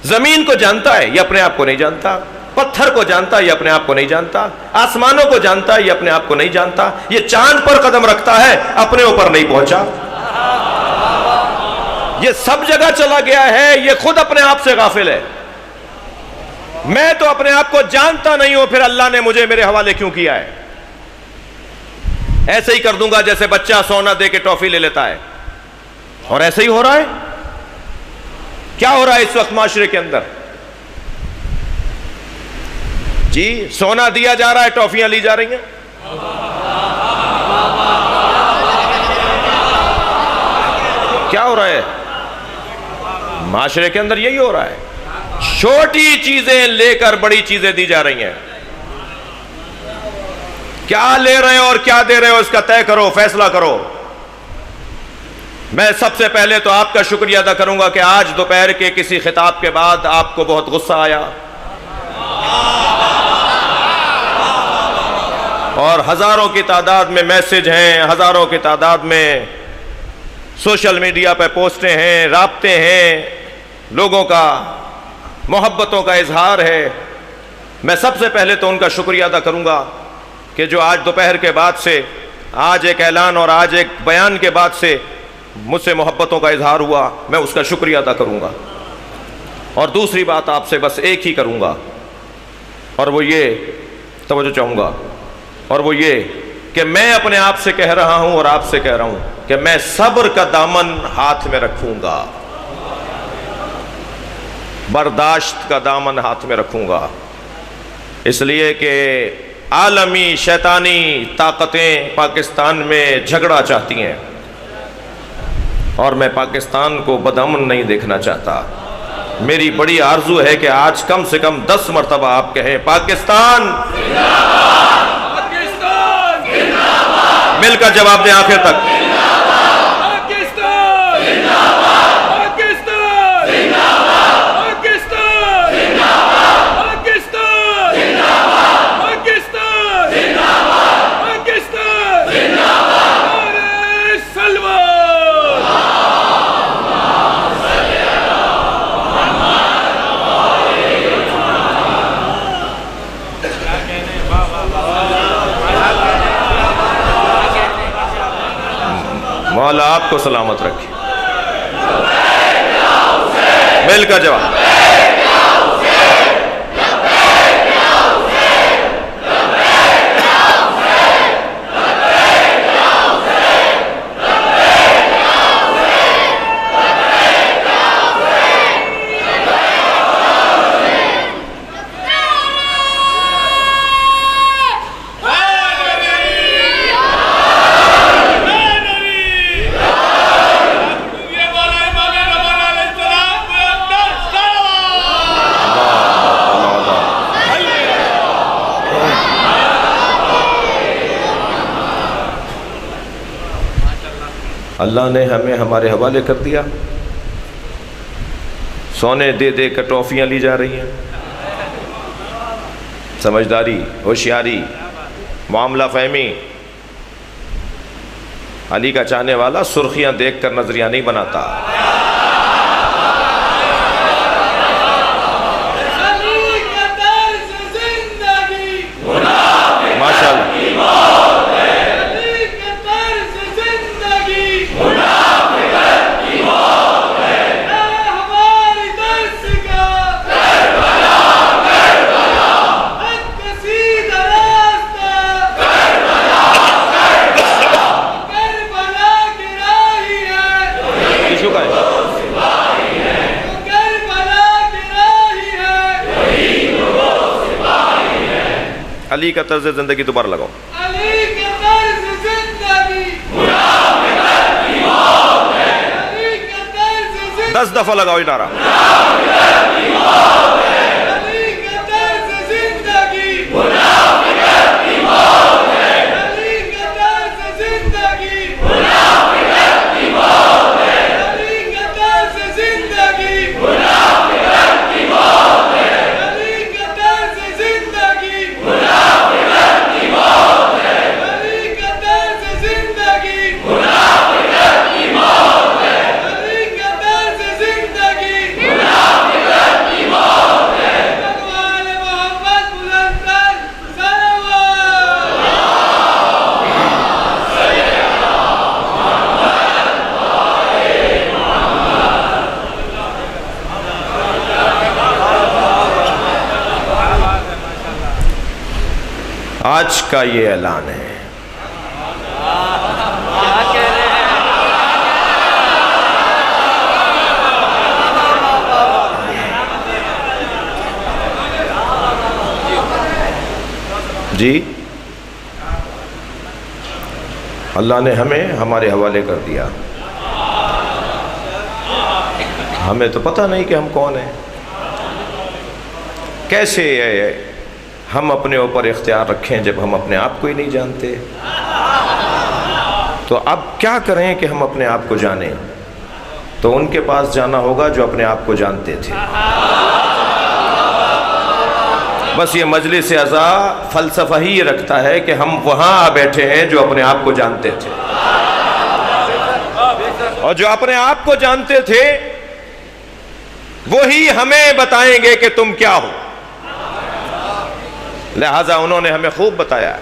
زمین کو جانتا ہے، یہ اپنے آپ کو نہیں جانتا۔ پتھر کو جانتا ہے، یہ اپنے آپ کو نہیں جانتا۔ آسمانوں کو جانتا ہے، یہ اپنے آپ کو نہیں جانتا۔ یہ چاند پر قدم رکھتا ہے، اپنے اوپر نہیں پہنچا۔ یہ سب جگہ چلا گیا ہے، یہ خود اپنے آپ سے غافل ہے۔ میں تو اپنے آپ کو جانتا نہیں ہوں، پھر اللہ نے مجھے میرے حوالے کیوں کیا ہے؟ ایسے ہی کر دوں گا جیسے بچہ سونا دے کے ٹافی لے لیتا ہے، اور ایسے ہی ہو رہا ہے۔ کیا ہو رہا ہے اس وقت معاشرے کے اندر؟ جی سونا دیا جا رہا ہے، ٹافیاں لی جا رہی ہیں۔ کیا ہو رہا ہے معاشرے کے اندر؟ یہی ہو رہا ہے، چھوٹی چیزیں لے کر بڑی چیزیں دی جا رہی ہیں۔ کیا لے رہے ہو اور کیا دے رہے ہو، اس کا طے کرو، فیصلہ کرو۔ میں سب سے پہلے تو آپ کا شکریہ ادا کروں گا کہ آج دوپہر کے کسی خطاب کے بعد آپ کو بہت غصہ آیا، اور ہزاروں کی تعداد میں میسج ہیں، ہزاروں کی تعداد میں سوشل میڈیا پہ پوسٹیں ہیں، رابطے ہیں، لوگوں کا محبتوں کا اظہار ہے۔ میں سب سے پہلے تو ان کا شکریہ ادا کروں گا کہ جو آج دوپہر کے بعد سے، آج ایک اعلان اور آج ایک بیان کے بعد سے مجھ سے محبتوں کا اظہار ہوا، میں اس کا شکریہ ادا کروں گا۔ اور دوسری بات آپ سے بس ایک ہی کروں گا، اور وہ یہ توجہ چاہوں گا، اور وہ یہ کہ میں اپنے آپ سے کہہ رہا ہوں اور آپ سے کہہ رہا ہوں کہ میں صبر کا دامن ہاتھ میں رکھوں گا، برداشت کا دامن ہاتھ میں رکھوں گا، اس لیے کہ عالمی شیطانی طاقتیں پاکستان میں جھگڑا چاہتی ہیں، اور میں پاکستان کو بدامن نہیں دیکھنا چاہتا۔ میری بڑی آرزو ہے کہ آج کم سے کم 10 مرتبہ آپ کہیں پاکستان مل کر جواب دیں آخر تک۔ مولا آپ کو سلامت رکھے۔ مل کر جواب۔ اللہ نے ہمیں ہمارے حوالے کر دیا، سونے دے دے کر ٹافیاں لی جا رہی ہیں۔ سمجھداری، ہوشیاری، معاملہ فہمی۔ علی کا چاہنے والا سرخیاں دیکھ کر نظریہ نہیں بناتا۔ ماشاءاللہ۔ علی کا طرز زندگی دوبارہ لگاؤ۔ علی کا طرز زندگی منافقت کی موت ہے۔ علی کا طرز زندگی 10 دفعہ لگاؤ یہ نعرہ۔ منافقت کی موت ہے۔ علی کا طرز زندگی منافقت کی موت ہے۔ علی کا طرز زندگی منافقت کی موت ہے۔ علی کا طرز زندگی منافقت آج کا یہ اعلان ہے، جی اللہ نے ہمیں ہمارے حوالے کر دیا. ہمیں تو پتہ نہیں کہ ہم کون ہیں. کیسے ہم اپنے اوپر اختیار رکھیں جب ہم اپنے آپ کو ہی نہیں جانتے؟ تو اب کیا کریں کہ ہم اپنے آپ کو جانیں؟ تو ان کے پاس جانا ہوگا جو اپنے آپ کو جانتے تھے. بس یہ مجلس عزا فلسفہ ہی یہ رکھتا ہے کہ ہم وہاں آ بیٹھے ہیں جو اپنے آپ کو جانتے تھے، اور جو اپنے آپ کو جانتے تھے وہی ہمیں بتائیں گے کہ تم کیا ہو. لہذا انہوں نے ہمیں خوب بتایا،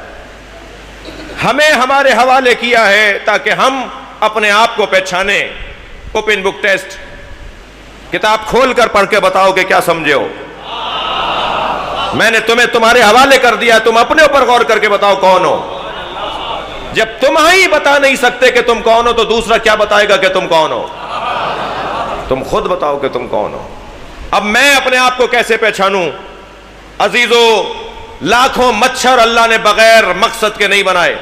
ہمیں ہمارے حوالے کیا ہے تاکہ ہم اپنے آپ کو پہچانیں. اوپن بک ٹیسٹ، کتاب کھول کر پڑھ کے بتاؤ کہ کیا سمجھے ہو. میں نے تمہیں تمہارے حوالے کر دیا، تم اپنے اوپر غور کر کے بتاؤ کون ہو. جب تم ہی بتا نہیں سکتے کہ تم کون ہو تو دوسرا کیا بتائے گا کہ تم کون ہو؟ تم خود بتاؤ کہ تم کون ہو. اب میں اپنے آپ کو کیسے پہچانوں؟ عزیزو، لاکھوں مچھر اللہ نے بغیر مقصد کے نہیں بنائے.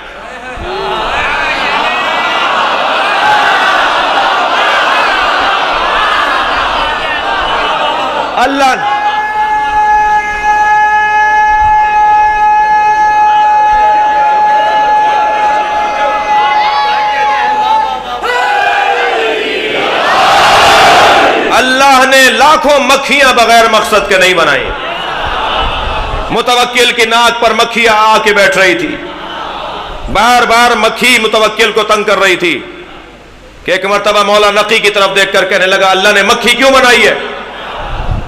اللہ نے لاکھوں مکھیاں بغیر مقصد کے نہیں بنائی. متوکل کی ناک پر مکھی آ کے بیٹھ رہی تھی، بار بار مکھی متوکل کو تنگ کر رہی تھی کہ ایک مرتبہ مولا نقی کی طرف دیکھ کر کہنے لگا اللہ نے مکھی کیوں بنائی ہے؟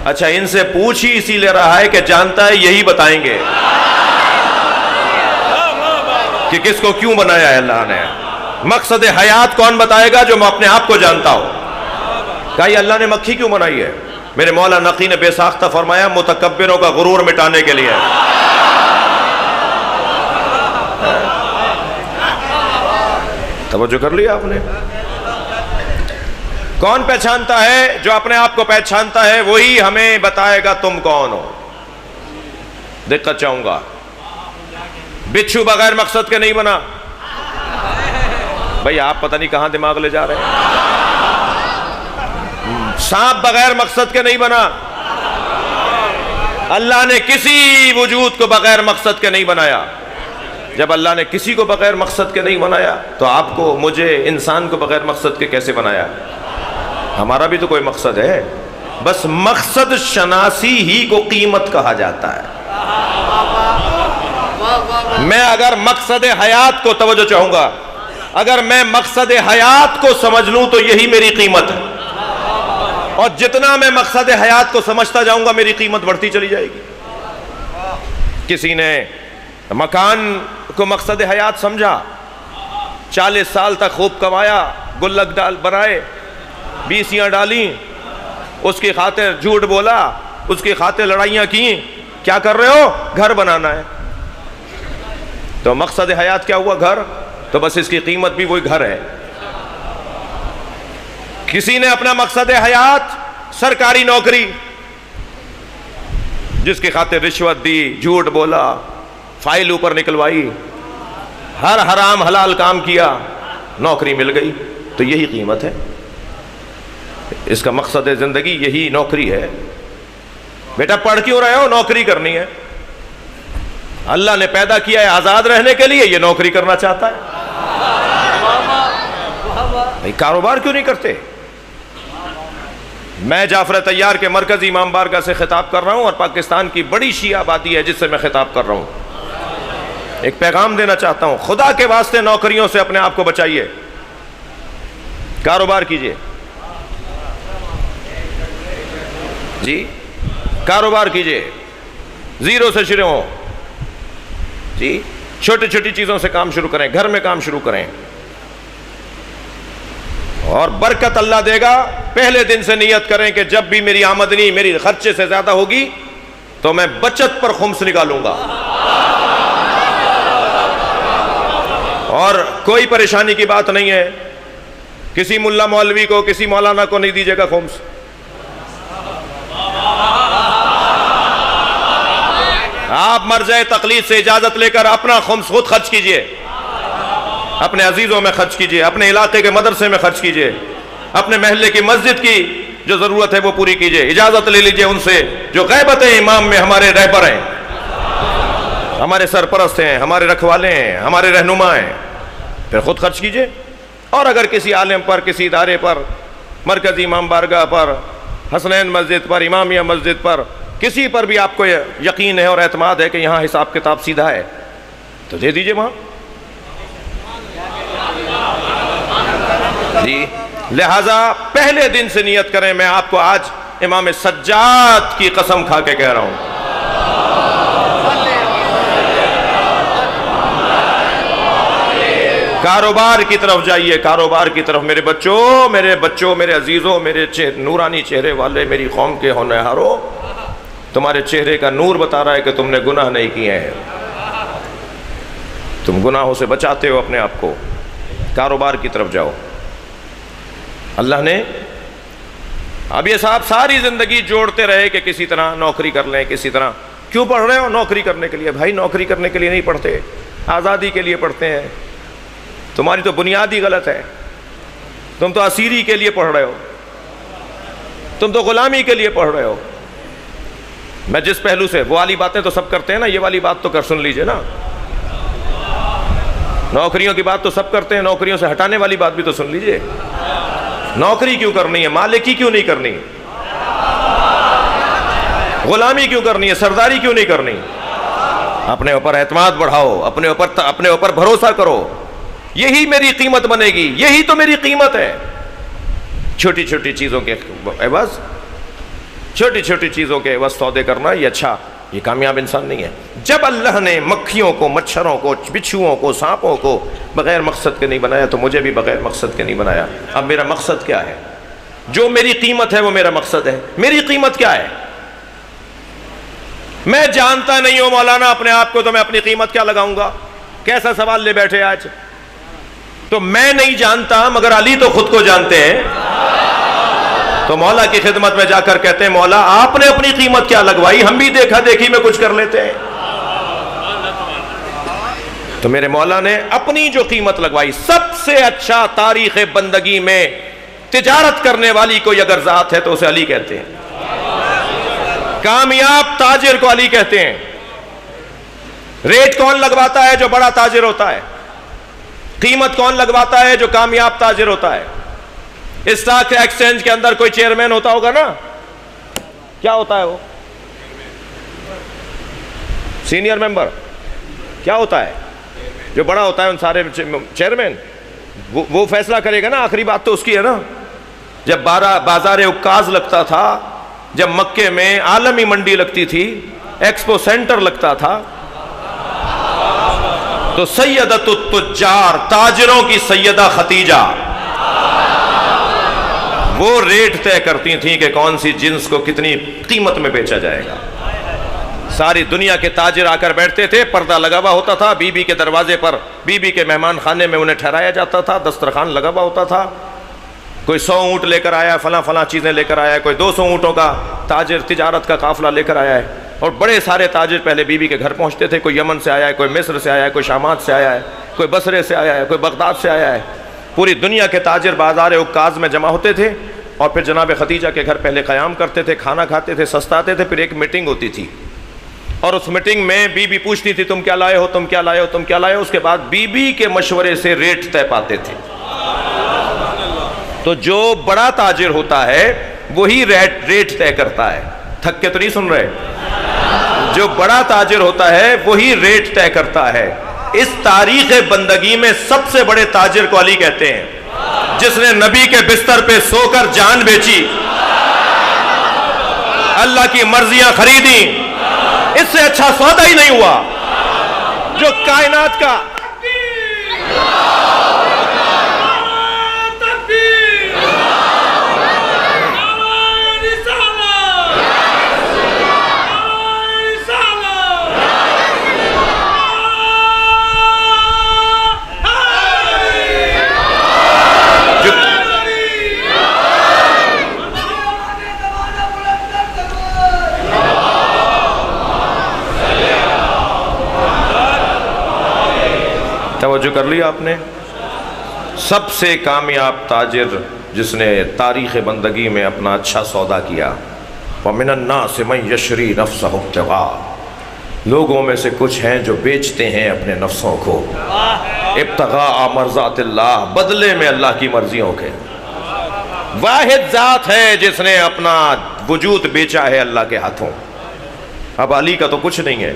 اچھا ان سے پوچھ ہی اسی لے رہا ہے کہ جانتا ہے یہی بتائیں گے کہ کس کو کیوں بنایا ہے اللہ نے. مقصد حیات کون بتائے گا؟ جو اپنے آپ کو جانتا ہو. کہا یہ اللہ نے مکھی کیوں بنائی ہے؟ میرے مولا نقی نے بے ساختہ فرمایا متکبروں کا غرور مٹانے کے لیے. توجہ کر لیا آپ نے؟ کون پہچانتا ہے؟ جو اپنے آپ کو پہچانتا ہے وہی ہمیں بتائے گا تم کون ہو. دقت چاہوں گا، بچھو بغیر مقصد کے نہیں بنا. بھئی آپ پتہ نہیں کہاں دماغ لے جا رہے ہیں. سانپ بغیر مقصد کے نہیں بنا. اللہ نے کسی وجود کو بغیر مقصد کے نہیں بنایا. جب اللہ نے کسی کو بغیر مقصد کے نہیں بنایا تو آپ کو، مجھے، انسان کو بغیر مقصد کے کیسے بنایا؟ ہمارا بھی تو کوئی مقصد ہے. بس مقصد شناسی ہی کو قیمت کہا جاتا ہے. میں اگر مقصد حیات کو، توجہ چاہوں گا، اگر میں مقصد حیات کو سمجھ لوں تو یہی میری قیمت ہے. اور جتنا میں مقصد حیات کو سمجھتا جاؤں گا میری قیمت بڑھتی چلی جائے گی. کسی نے مکان کو مقصد حیات سمجھا، 40 سال تک خوب کمایا، گلک ڈال بنائے، 20 ڈالیں، اس کی خاطر جھوٹ بولا، اس کی خاطر لڑائیاں کی. کیا کر رہے ہو؟ گھر بنانا ہے. تو مقصد حیات کیا ہوا؟ گھر. تو بس اس کی قیمت بھی وہی گھر ہے. کسی نے اپنا مقصد حیات سرکاری نوکری، جس کی خاطر رشوت دی، جھوٹ بولا، فائل اوپر نکلوائی، ہر حرام حلال کام کیا، نوکری مل گئی. تو یہی قیمت ہے. اس کا مقصد زندگی یہی نوکری ہے. بیٹا پڑھ کیوں رہے ہو؟ نوکری کرنی ہے. اللہ نے پیدا کیا ہے آزاد رہنے کے لیے، یہ نوکری کرنا چاہتا ہے. بھائی کاروبار کیوں نہیں کرتے؟ میں جعفر طیار کے مرکزی امام بارگاہ سے خطاب کر رہا ہوں، اور پاکستان کی بڑی شیعہ آبادی ہے جس سے میں خطاب کر رہا ہوں. ایک پیغام دینا چاہتا ہوں، خدا کے واسطے نوکریوں سے اپنے آپ کو بچائیے. کاروبار کیجئے. جی کاروبار کیجئے، زیرو سے شروع ہو. جی چھوٹی چھوٹی چیزوں سے کام شروع کریں، گھر میں کام شروع کریں، اور برکت اللہ دے گا. پہلے دن سے نیت کریں کہ جب بھی میری آمدنی میری خرچے سے زیادہ ہوگی تو میں بچت پر خمس نکالوں گا. اور کوئی پریشانی کی بات نہیں ہے، کسی ملا مولوی کو کسی مولانا کو نہیں دیجیے گا خمس، آپ مرجع تقلید سے اجازت لے کر اپنا خمس خود خرچ کیجئے، اپنے عزیزوں میں خرچ کیجئے، اپنے علاقے کے مدرسے میں خرچ کیجئے، اپنے محلے کی مسجد کی جو ضرورت ہے وہ پوری کیجئے، اجازت لے لیجئے ان سے جو غیبت امام میں ہمارے رہبر ہیں، ہمارے سرپرست ہیں، ہمارے رکھوالے ہیں، ہمارے رہنما ہیں، پھر خود خرچ کیجئے۔ اور اگر کسی عالم پر، کسی ادارے پر، مرکزی امام بارگاہ پر، حسنین مسجد پر، امامیہ مسجد پر، کسی پر بھی آپ کو یقین ہے اور اعتماد ہے کہ یہاں حساب کتاب سیدھا ہے تو دے دیجئے وہاں جی۔ لہٰذا پہلے دن سے نیت کریں، میں آپ کو آج امام سجاد کی قسم کھا کے کہہ رہا ہوں، کاروبار کی طرف جائیے، کاروبار کی طرف۔ میرے بچوں، میرے عزیزوں، میرے نورانی چہرے والے، میری قوم کے ہونہاروں، تمہارے چہرے کا نور بتا رہا ہے کہ تم نے گناہ نہیں کیے ہیں، تم گناہوں سے بچاتے ہو اپنے آپ کو، کاروبار کی طرف جاؤ۔ اللہ نے اب یہ صاحب ساری زندگی جوڑتے رہے کہ کسی طرح نوکری کر لیں، کسی طرح۔ کیوں پڑھ رہے ہو؟ نوکری کرنے کے لیے۔ بھائی نوکری کرنے کے لیے نہیں پڑھتے، آزادی کے لیے پڑھتے ہیں۔ تمہاری تو بنیاد ہی غلط ہے، تم تو اسیری کے لیے پڑھ رہے ہو، تم تو غلامی کے لیے پڑھ رہے ہو۔ میں جس پہلو سے، وہ والی باتیں تو سب کرتے ہیں نا، یہ والی بات تو کر سن لیجئے نا، نوکریوں کی بات تو سب کرتے ہیں، نوکریوں سے ہٹانے والی بات بھی تو سن لیجئے۔ نوکری کیوں کرنی ہے؟ مالکی کیوں نہیں کرنی؟ غلامی کیوں کرنی ہے؟ سرداری کیوں نہیں کرنی؟ اپنے اوپر اعتماد بڑھاؤ، اپنے اوپر بھروسہ کرو، یہی میری قیمت بنے گی، یہی تو میری قیمت ہے۔ چھوٹی چھوٹی چیزوں کے عوض، چھوٹی چھوٹی چیزوں کے عوض سودے کرنا یہ اچھا، یہ کامیاب انسان نہیں ہے۔ جب اللہ نے مکھیوں کو، مچھروں کو، بچھوؤں کو، سانپوں کو بغیر مقصد کے نہیں بنایا تو مجھے بھی بغیر مقصد کے نہیں بنایا۔ اب میرا مقصد کیا ہے؟ جو میری قیمت ہے وہ میرا مقصد ہے۔ میری قیمت کیا ہے؟ میں جانتا نہیں ہوں مولانا اپنے آپ کو، تو میں اپنی قیمت کیا لگاؤں گا؟ کیسا سوال لے بیٹھے آج۔ تو میں نہیں جانتا مگر علی تو خود کو جانتے ہیں، تو مولا کی خدمت میں جا کر کہتے ہیں مولا آپ نے اپنی قیمت کیا لگوائی، ہم بھی دیکھا دیکھی میں کچھ کر لیتے ہیں۔ تو میرے مولا نے اپنی جو قیمت لگوائی، سب سے اچھا تاریخ بندگی میں تجارت کرنے والی کوئی اگر ذات ہے تو اسے علی کہتے ہیں، کامیاب تاجر کو علی کہتے ہیں۔ ریٹ کون لگواتا ہے؟ جو بڑا تاجر ہوتا ہے۔ قیمت کون لگواتا ہے؟ جو کامیاب تاجر ہوتا ہے۔ اسٹاک ایکسچینج کے اندر کوئی چیئرمین ہوتا ہوگا نا، کیا ہوتا ہے وہ؟ سینئر ممبر کیا ہوتا ہے؟ جو بڑا ہوتا ہے ان سارے چیئرمین، وہ فیصلہ کرے گا نا، آخری بات تو اس کی ہے نا۔ جب بازار عکاظ لگتا تھا، جب مکے میں عالمی منڈی لگتی تھی، ایکسپو سینٹر لگتا تھا، تو سیدۃ التجار، تاجروں کی سیدہ ختیجہ، وہ ریٹ طے کرتی تھیں کہ کون سی جنس کو کتنی قیمت میں بیچا جائے گا۔ ساری دنیا کے تاجر آ کر بیٹھتے تھے، پردہ لگا ہوا ہوتا تھا، بی بی کے دروازے پر، بی بی کے مہمان خانے میں انہیں ٹھہرایا جاتا تھا، دسترخوان لگا ہوا ہوتا تھا۔ کوئی 100 اونٹ لے کر آیا، فلاں چیزیں لے کر آیا ہے، کوئی 200 اونٹوں کا تاجر تجارت کا قافلہ لے کر آیا ہے، اور بڑے سارے تاجر پہلے بی بی کے گھر پہنچتے تھے۔ کوئی یمن سے آیا ہے، کوئی مصر سے آیا ہے، کوئی شامات سے آیا ہے، کوئی بصرے سے آیا ہے، کوئی بغداد سے آیا ہے۔ پوری دنیا کے تاجر بازار عکاظ میں جمع ہوتے تھے، اور پھر جناب خدیجہ کے گھر پہلے قیام کرتے تھے، کھانا کھاتے تھے، سستاتے تھے، پھر ایک میٹنگ ہوتی تھی، اور اس میٹنگ میں بی بی پوچھتی تھی تم کیا لائے ہو، تم کیا لائے ہو، تم کیا لائے ہو۔ اس کے بعد بی بی کے مشورے سے ریٹ طے پاتے تھے۔ تو جو بڑا تاجر ہوتا ہے وہی ریٹ طے کرتا ہے۔ تھک کے تو نہیں سن رہے؟ جو بڑا تاجر ہوتا ہے وہی ریٹ طے کرتا ہے۔ اس تاریخ بندگی میں سب سے بڑے تاجر کو علی کہتے ہیں، جس نے نبی کے بستر پہ سو کر جان بیچی، اللہ کی مرضیاں خریدی۔ اس سے اچھا سودا ہی نہیں ہوا۔ جو کائنات کا توجہ کر لیا آپ نے؟ سب سے کامیاب تاجر جس نے تاریخ بندگی میں اپنا اچھا سودا کیا، وَمِنَ النَّاسِ مَن يَشْرِي نَفْسَهُ ابْتِغَاءَ، لوگوں میں سے کچھ ہیں جو بیچتے ہیں اپنے نفسوں کو ابتغاء مرضات اللہ، بدلے میں اللہ کی مرضیوں کے۔ واحد ذات ہے جس نے اپنا وجود بیچا ہے اللہ کے ہاتھوں۔ اب علی کا تو کچھ نہیں ہے،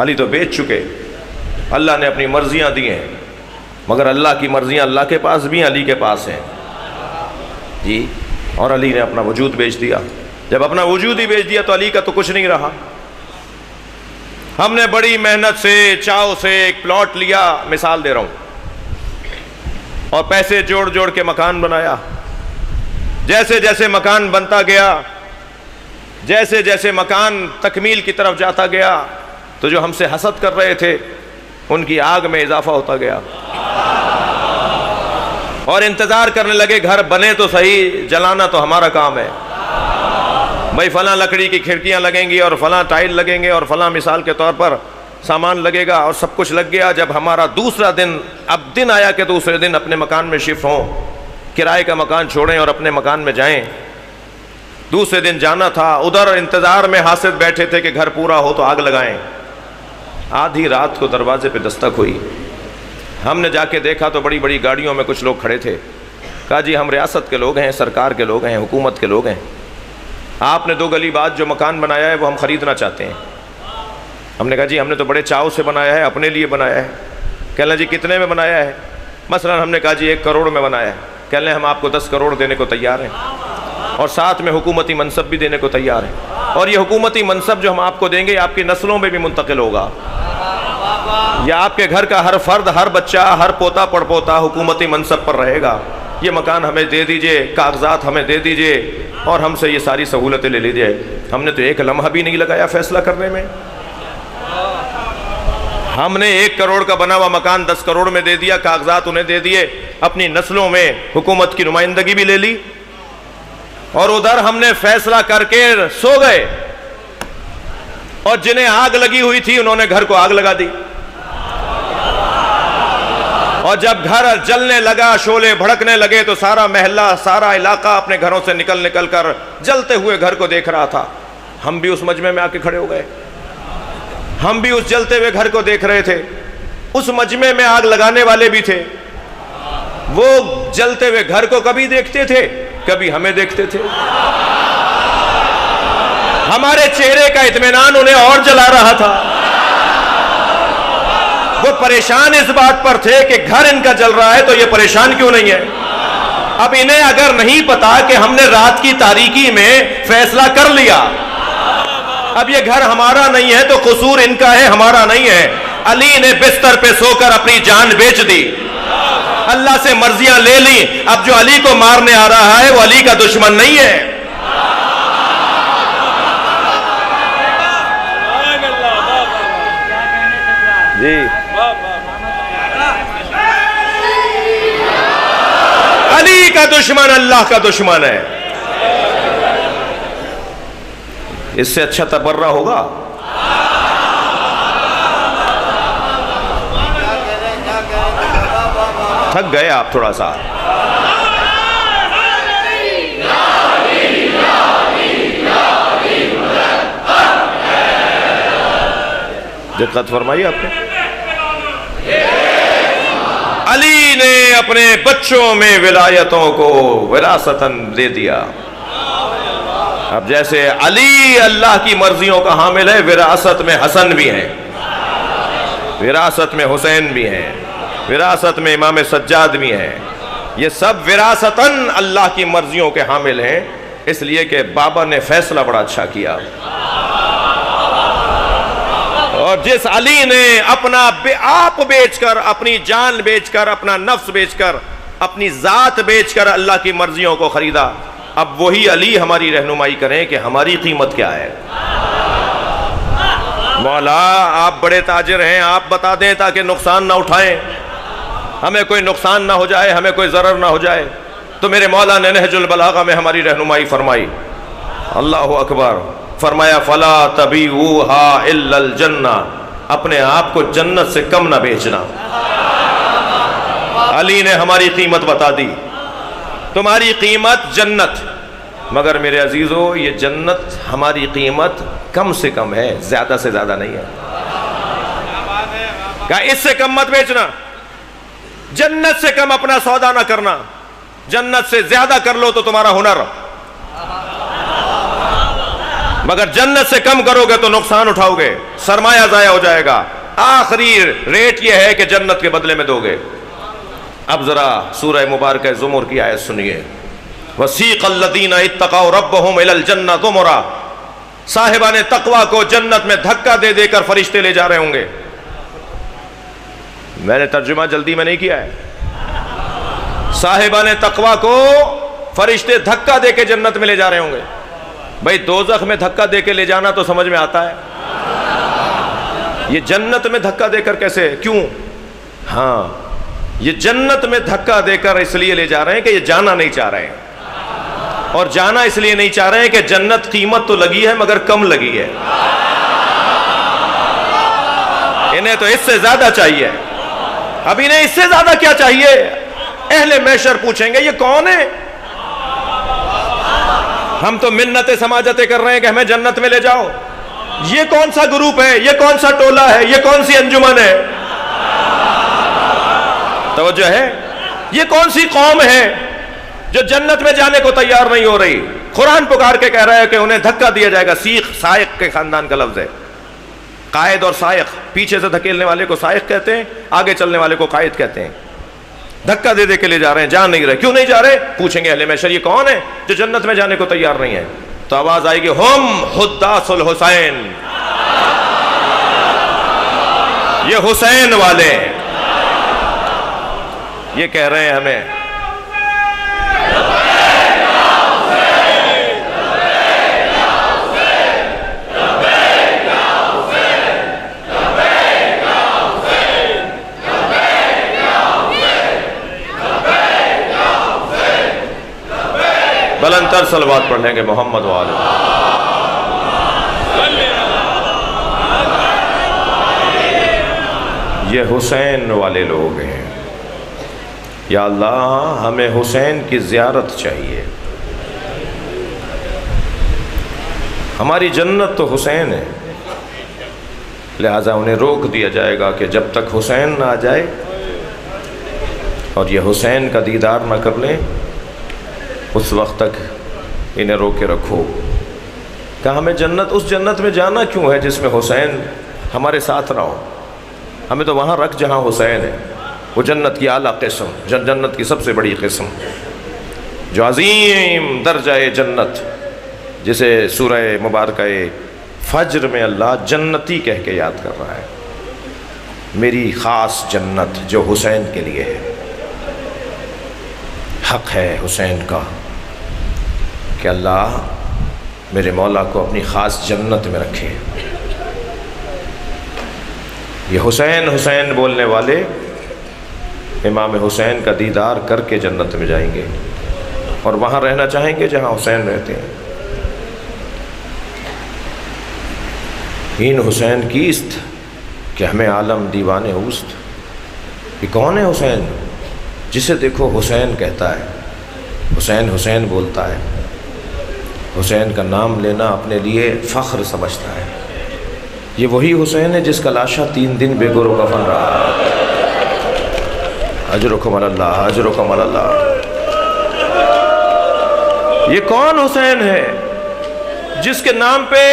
علی تو بیچ چکے، اللہ نے اپنی مرضیاں دی ہیں، مگر اللہ کی مرضیاں اللہ کے پاس بھی ہیں، علی کے پاس ہیں جی۔ اور علی نے اپنا وجود بیچ دیا۔ جب اپنا وجود ہی بیچ دیا تو علی کا تو کچھ نہیں رہا۔ ہم نے بڑی محنت سے چاؤ سے ایک پلاٹ لیا، مثال دے رہا ہوں، اور پیسے جوڑ جوڑ کے مکان بنایا۔ جیسے جیسے مکان بنتا گیا، جیسے جیسے مکان تکمیل کی طرف جاتا گیا، تو جو ہم سے حسد کر رہے تھے ان کی آگ میں اضافہ ہوتا گیا، اور انتظار کرنے لگے گھر بنے تو صحیح، جلانا تو ہمارا کام ہے بھائی، فلاں لکڑی کی کھڑکیاں لگیں گی اور فلاں ٹائل لگیں گے اور فلاں مثال کے طور پر سامان لگے گا، اور سب کچھ لگ گیا۔ جب ہمارا دوسرا دن، اب دن آیا کہ دوسرے دن اپنے مکان میں شفٹ ہوں، کرائے کا مکان چھوڑیں اور اپنے مکان میں جائیں، دوسرے دن جانا تھا، ادھر انتظار میں حاسد بیٹھے تھے کہ گھر پورا ہو تو آگ لگائیں۔ آدھی رات کو دروازے پہ دستک ہوئی، ہم نے جا کے دیکھا تو بڑی بڑی گاڑیوں میں کچھ لوگ کھڑے تھے۔ کہا جی ہم ریاست کے لوگ ہیں، سرکار کے لوگ ہیں، حکومت کے لوگ ہیں، آپ نے 2 گلی بعد جو مکان بنایا ہے وہ ہم خریدنا چاہتے ہیں۔ ہم نے کہا جی ہم نے تو بڑے چاؤ سے بنایا ہے، اپنے لیے بنایا ہے۔ کہنے لگے جی کتنے میں بنایا ہے؟ مثلا ہم نے کہا جی 1 کروڑ میں بنایا ہے۔ کہنے لگے ہم آپ کو 10 کروڑ دینے کو تیار ہیں، اور ساتھ میں حکومتی منصب بھی دینے کو تیار ہیں، اور یہ حکومتی منصب جو ہم آپ کو دیں گے آپ کی نسلوں میں بھی منتقل ہوگا، یا آپ کے گھر کا ہر فرد، ہر بچہ، ہر پوتا پڑپوتا حکومتی منصب پر رہے گا۔ یہ مکان ہمیں دے دیجئے، کاغذات ہمیں دے دیجئے، اور ہم سے یہ ساری سہولتیں لے لیجئے۔ ہم نے تو 1 لمحہ بھی نہیں لگایا فیصلہ کرنے میں، ہم نے 1 کروڑ کا بنا ہوا مکان 10 کروڑ میں دے دیا، کاغذات انہیں دے دیے، اپنی نسلوں میں حکومت کی نمائندگی بھی لے لی، اور ادھر ہم نے فیصلہ کر کے سو گئے، اور جنہیں آگ لگی ہوئی تھی انہوں نے گھر کو آگ لگا دی، اور جب گھر جلنے لگا، شعلے بھڑکنے لگے، تو سارا محلہ، سارا علاقہ اپنے گھروں سے نکل نکل کر جلتے ہوئے گھر کو دیکھ رہا تھا۔ ہم بھی اس مجمع میں آ کے کھڑے ہو گئے، ہم بھی اس جلتے ہوئے گھر کو دیکھ رہے تھے۔ اس مجمع میں آگ لگانے والے بھی تھے، وہ جلتے ہوئے گھر کو کبھی دیکھتے تھے، کبھی ہمیں دیکھتے تھے۔ ہمارے چہرے کا اطمینان انہیں اور جلا رہا تھا، وہ پریشان اس بات پر تھے کہ گھر ان کا جل رہا ہے تو یہ پریشان کیوں نہیں ہے۔ اب انہیں اگر نہیں پتا کہ ہم نے رات کی تاریکی میں فیصلہ کر لیا، اب یہ گھر ہمارا نہیں ہے تو قصور ان کا ہے، ہمارا نہیں ہے۔ علی نے بستر پہ سو کر اپنی جان بیچ دی، اللہ سے مرضیاں لے لی۔ اب جو علی کو مارنے آ رہا ہے وہ علی کا دشمن نہیں ہے۔ جی علی کا دشمن اللہ کا دشمن ہے، اس سے اچھا تبرہ ہوگا؟ تھک گئے آپ تھوڑا سا؟ دقت فرمائی آپ نے؟ علی نے اپنے بچوں میں ولایتوں کو وراثتاً دے دیا۔ اب جیسے علی اللہ کی مرضیوں کا حامل ہے، وراثت میں حسن بھی ہیں، وراثت میں حسین بھی ہیں، وراثت میں امام سجاد بھی ہیں، یہ سب وراثتاً اللہ کی مرضیوں کے حامل ہیں، اس لیے کہ بابا نے فیصلہ بڑا اچھا کیا۔ اور جس علی نے اپنا آپ بیچ کر، اپنی جان بیچ کر، اپنا نفس بیچ کر، اپنی ذات بیچ کر اللہ کی مرضیوں کو خریدا، اب وہی علی ہماری رہنمائی کریں کہ ہماری قیمت کیا ہے۔ مولا آپ بڑے تاجر ہیں، آپ بتا دیں تاکہ نقصان نہ اٹھائیں، ہمیں کوئی نقصان نہ ہو جائے، ہمیں کوئی ضرر نہ ہو جائے۔ تو میرے مولا نے نہج البلاغہ میں ہماری رہنمائی فرمائی۔ اللہ اکبر، فرمایا فلا تبیعوها الا الجنہ، اپنے آپ کو جنت سے کم نہ بیچنا۔ علی نے ہماری قیمت بتا دی، تمہاری قیمت جنت، مگر میرے عزیزو یہ جنت ہماری قیمت کم سے کم ہے، زیادہ سے زیادہ نہیں ہے۔ کہا اس سے کم مت بیچنا، جنت سے کم اپنا سودا نہ کرنا، جنت سے زیادہ کر لو تو تمہارا ہنر، مگر جنت سے کم کرو گے تو نقصان اٹھاؤ گے، سرمایہ ضائع ہو جائے گا، آخری ریٹ یہ ہے کہ جنت کے بدلے میں دو گے۔ اب ذرا سورہ مبارکہ زمر کی آیت سنیے، وَسِيقَ الَّذِينَ اتَّقَوْا رَبَّهُمْ إِلَى الْجَنَّةِ زُمَرًا، صاحبان تقوی کو جنت میں دھکا دے دے کر فرشتے لے جا رہے ہوں گے۔ میں نے ترجمہ جلدی میں نہیں کیا ہے، صاحبان تقوی کو فرشتے دھکا دے کے جنت میں لے جا رہے ہوں گے۔ بھئی دوزخ میں دھکا دے کے لے جانا تو سمجھ میں آتا ہے، یہ جنت میں دھکا دے کر کیسے، کیوں؟ ہاں یہ جنت میں دھکا دے کر اس لیے لے جا رہے ہیں کہ یہ جانا نہیں چاہ رہے ہیں، اور جانا اس لیے نہیں چاہ رہے ہیں کہ جنت قیمت تو لگی ہے مگر کم لگی ہے، انہیں تو اس سے زیادہ چاہیے۔ اب انہیں اس سے زیادہ کیا چاہیے؟ اہل محشر پوچھیں گے یہ کون ہے؟ ہم تو منتیں سماجتیں کر رہے ہیں کہ ہمیں جنت میں لے جاؤ، یہ کون سا گروپ ہے، یہ کون سا ٹولہ ہے، یہ کون سی انجمن ہے؟ توجہ ہے؟ یہ کون سی قوم ہے جو جنت میں جانے کو تیار نہیں ہو رہی؟ قرآن پکار کے کہہ رہا ہے کہ انہیں دھکا دیا جائے گا۔ سیخ سائق کے خاندان کا لفظ ہے، قائد اور سائق، پیچھے سے دھکیلنے والے کو سائق کہتے ہیں، آگے چلنے والے کو قائد کہتے ہیں۔ دھکا دے دے کے لے جا رہے ہیں، جان نہیں رہے، کیوں نہیں جا رہے؟ پوچھیں گے اہل محشر یہ کون ہے جو جنت میں جانے کو تیار نہیں ہے؟ تو آواز آئے گی ہم حداث الحسین، یہ حسین والے ہیں، یہ کہہ رہے ہیں ہمیں۔ بلند تر صلوات پڑھ لیں گے محمد والے۔ یہ حسین والے لوگ ہیں، یا اللہ ہمیں حسین کی زیارت چاہیے، ہماری جنت تو حسین ہے، لہذا انہیں روک دیا جائے گا کہ جب تک حسین نہ آ جائے اور یہ حسین کا دیدار نہ کر لیں اس وقت تک انہیں روک کے رکھو۔ کہ ہمیں جنت، اس جنت میں جانا کیوں ہے جس میں حسین ہمارے ساتھ نہ ہو؟ ہمیں تو وہاں رکھ جہاں حسین ہے، وہ جنت کی اعلیٰ قسم، جنت کی سب سے بڑی قسم، جو عظیم درجہ جنت، جسے سورہ مبارکہ فجر میں اللہ جنتی کہہ کے یاد کر رہا ہے، میری خاص جنت جو حسین کے لیے ہے۔ حق ہے حسین کا کہ اللہ میرے مولا کو اپنی خاص جنت میں رکھے۔ یہ حسین حسین بولنے والے امام حسین کا دیدار کر کے جنت میں جائیں گے اور وہاں رہنا چاہیں گے جہاں حسین رہتے ہیں۔ این حسین کیست کہ ہمیں عالم دیوان اوست، یہ کون ہے حسین؟ جسے دیکھو حسین کہتا ہے، حسین حسین بولتا ہے، حسین کا نام لینا اپنے لیے فخر سمجھتا ہے۔ یہ وہی حسین ہے جس کا لاشا 3 دن بے گور و کفن رہا۔ اجرکم اللہ، اجرکم اللہ۔ یہ کون حسین ہے جس کے نام پہ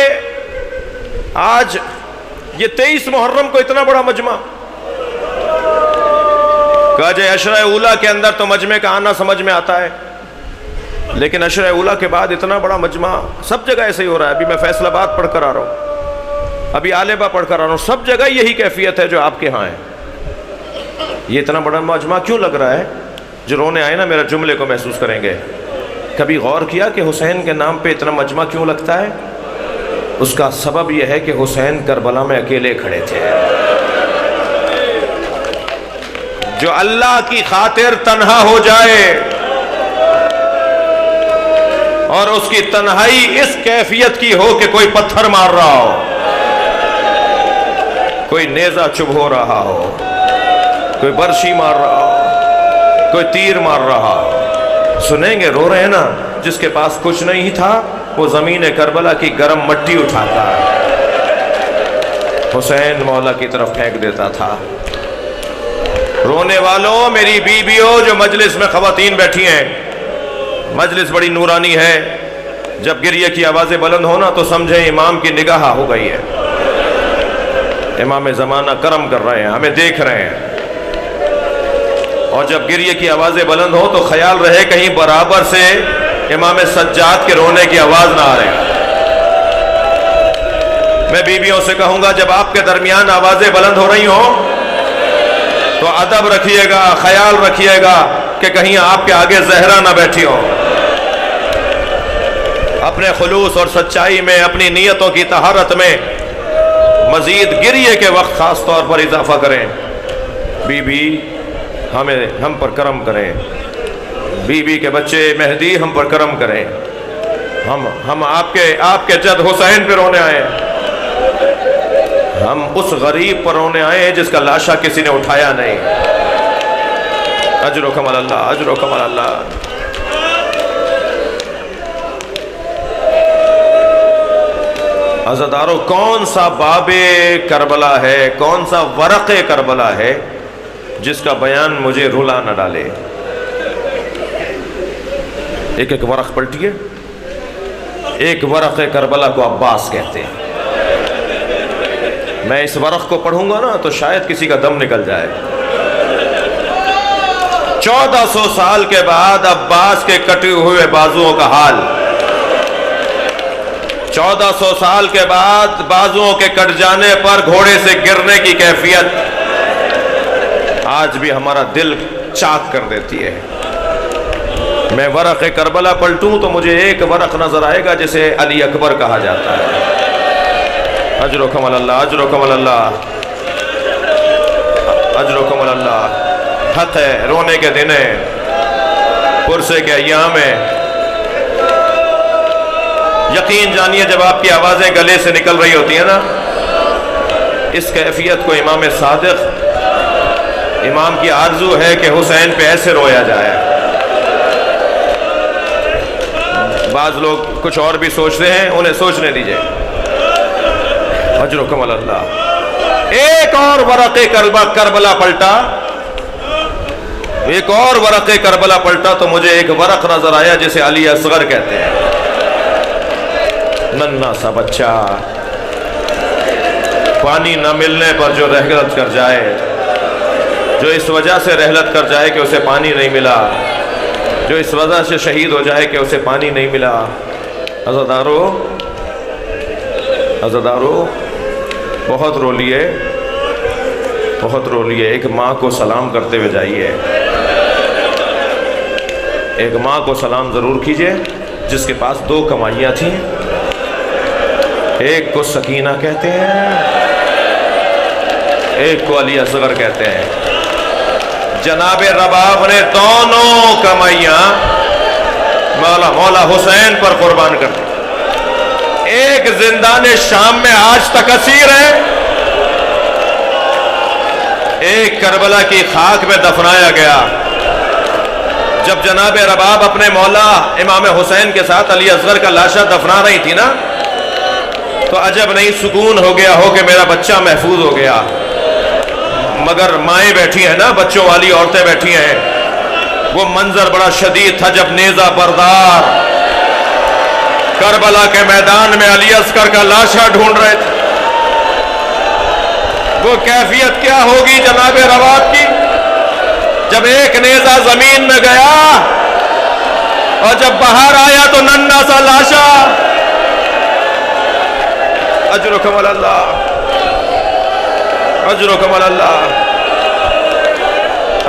آج یہ 23 محرم کو اتنا بڑا مجمع؟ کہا جائے عشرہ اولیٰ کے اندر تو مجمع کا آنا سمجھ میں آتا ہے، لیکن عشرہ اولیٰ کے بعد اتنا بڑا مجمع سب جگہ ایسے ہی ہو رہا ہے۔ ابھی میں فیصل آباد پڑھ کر آ رہا ہوں، ابھی آلیبا پڑھ کر آ رہا ہوں، سب جگہ یہی کیفیت ہے جو آپ کے ہاں ہے۔ یہ اتنا بڑا مجمع کیوں لگ رہا ہے؟ جو رونے آئے نا میرا جملے کو محسوس کریں گے۔ کبھی غور کیا کہ حسین کے نام پہ اتنا مجمع کیوں لگتا ہے؟ اس کا سبب یہ ہے کہ حسین کربلا میں اکیلے کھڑے تھے۔ جو اللہ کی خاطر تنہا ہو جائے اور اس کی تنہائی اس کیفیت کی ہو کہ کوئی پتھر مار رہا ہو، کوئی نیزہ چبھو رہا ہو، کوئی برشی مار رہا ہو، کوئی تیر مار رہا ہو، سنیں گے رو رہے ہیں نا، جس کے پاس کچھ نہیں تھا وہ زمین کربلا کی گرم مٹی اٹھاتا حسین مولا کی طرف پھینک دیتا تھا۔ رونے والوں، میری بیویوں جو مجلس میں خواتین بیٹھی ہیں، مجلس بڑی نورانی ہے، جب گریہ کی آوازیں بلند ہونا تو سمجھیں امام کی نگاہ ہو گئی ہے، امام زمانہ کرم کر رہے ہیں، ہمیں دیکھ رہے ہیں، اور جب گریہ کی آوازیں بلند ہو تو خیال رہے کہیں برابر سے امام سجاد کے رونے کی آواز نہ آ رہے۔ میں بیویوں سے کہوں گا جب آپ کے درمیان آوازیں بلند ہو رہی ہوں تو ادب رکھیے گا، خیال رکھیے گا کہ کہیں آپ کے آگے زہرا نہ بیٹھی ہو۔ اپنے خلوص اور سچائی میں، اپنی نیتوں کی طہارت میں مزید گریہ کے وقت خاص طور پر اضافہ کریں۔ بی بی ہم پر کرم کریں، بی بی کے بچے مہدی ہم پر کرم کریں، ہم آپ کے جد حسین پہ رونے آئے، ہم اس غریب پر رونے آئے ہیں جس کا لاشا کسی نے اٹھایا نہیں۔ اجرکم اللہ، اجرکم اللہ۔ عزادارو، کون سا باب کربلا ہے، کون سا ورق کربلا ہے جس کا بیان مجھے رلا نہ ڈالے؟ ایک ایک ورق پلٹیے۔ ایک ورق کربلا کو عباس کہتے ہیں۔ میں اس ورق کو پڑھوں گا نا تو شاید کسی کا دم نکل جائے۔ 1400 سال کے بعد عباس کے کٹے ہوئے بازوؤں کا حال، 1400 سال کے بعد بازوؤں کے کٹ جانے پر گھوڑے سے گرنے کی کیفیت آج بھی ہمارا دل چاک کر دیتی ہے۔ میں ورق کربلا پلٹوں تو مجھے ایک ورق نظر آئے گا جسے علی اکبر کہا جاتا ہے۔ اجرکم اللہ، اجرکم اللہ، اجرکم اللہ۔ حق ہے، رونے کے دن ہیں، پرسے کے ایام ہیں۔ یقین جانیے جب آپ کی آوازیں گلے سے نکل رہی ہوتی ہیں نا، اس کیفیت کو امام صادق، امام کی آرزو ہے کہ حسین پہ ایسے رویا جائے۔ بعض لوگ کچھ اور بھی سوچتے ہیں، انہیں سوچنے دیجئے۔ اجرکم اللہ۔ ایک اور ورق کربلا پلٹا، ایک اور ورق کربلا پلٹا تو مجھے ایک ورق نظر آیا جسے علی اصغر کہتے ہیں۔ ننھا سا بچہ، پانی نہ ملنے پر جو رحلت کر جائے، جو اس وجہ سے رحلت کر جائے کہ اسے پانی نہیں ملا، جو اس وجہ سے شہید ہو جائے کہ اسے پانی نہیں ملا۔ عزادارو، عزادارو، بہت رو لیے، بہت رو لیے۔ ایک ماں کو سلام کرتے ہوئے جائیے، ایک ماں کو سلام ضرور کیجئے جس کے پاس 2 کمائیاں تھیں۔ ایک کو سکینہ کہتے ہیں، ایک کو علی اصغر کہتے ہیں۔ جناب رباب نے دونوں کمائیاں مولا حسین پر قربان کر دی۔ ایک زندان شام میں آج تک اسیر ہے، ایک کربلا کی خاک میں دفنایا گیا۔ جب جناب رباب اپنے مولا امام حسین کے ساتھ علی اصغر کا لاشا دفنا رہی تھی نا، تو عجب نہیں سکون ہو گیا ہو کہ میرا بچہ محفوظ ہو گیا۔ مگر مائیں بیٹھی ہیں نا، بچوں والی عورتیں بیٹھی ہیں۔ وہ منظر بڑا شدید تھا جب نیزہ بردار کربلا کے میدان میں علی اصغر کا لاشا ڈھونڈ رہے تھے۔ وہ کیفیت کیا ہوگی جناب رباب کی جب ایک نیزہ زمین میں گیا اور جب باہر آیا تو ننھا سا لاشا۔ اجرکم اللہ، اجرکم اللہ،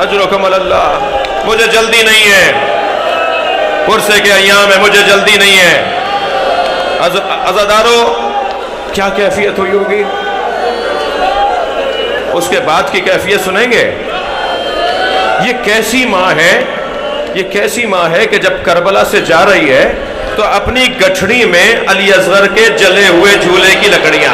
اجرکم اللہ۔ مجھے جلدی نہیں ہے، پرسے کے ایام میں مجھے جلدی نہیں ہے۔ عزادارو، کیا کیفیت ہوئی ہوگی؟ اس کے بعد کی کیفیت سنیں گے۔ یہ کیسی ماں ہے، یہ کیسی ماں ہے کہ جب کربلا سے جا رہی ہے تو اپنی گٹھڑی میں علی اصغر کے جلے ہوئے جھولے کی لکڑیاں،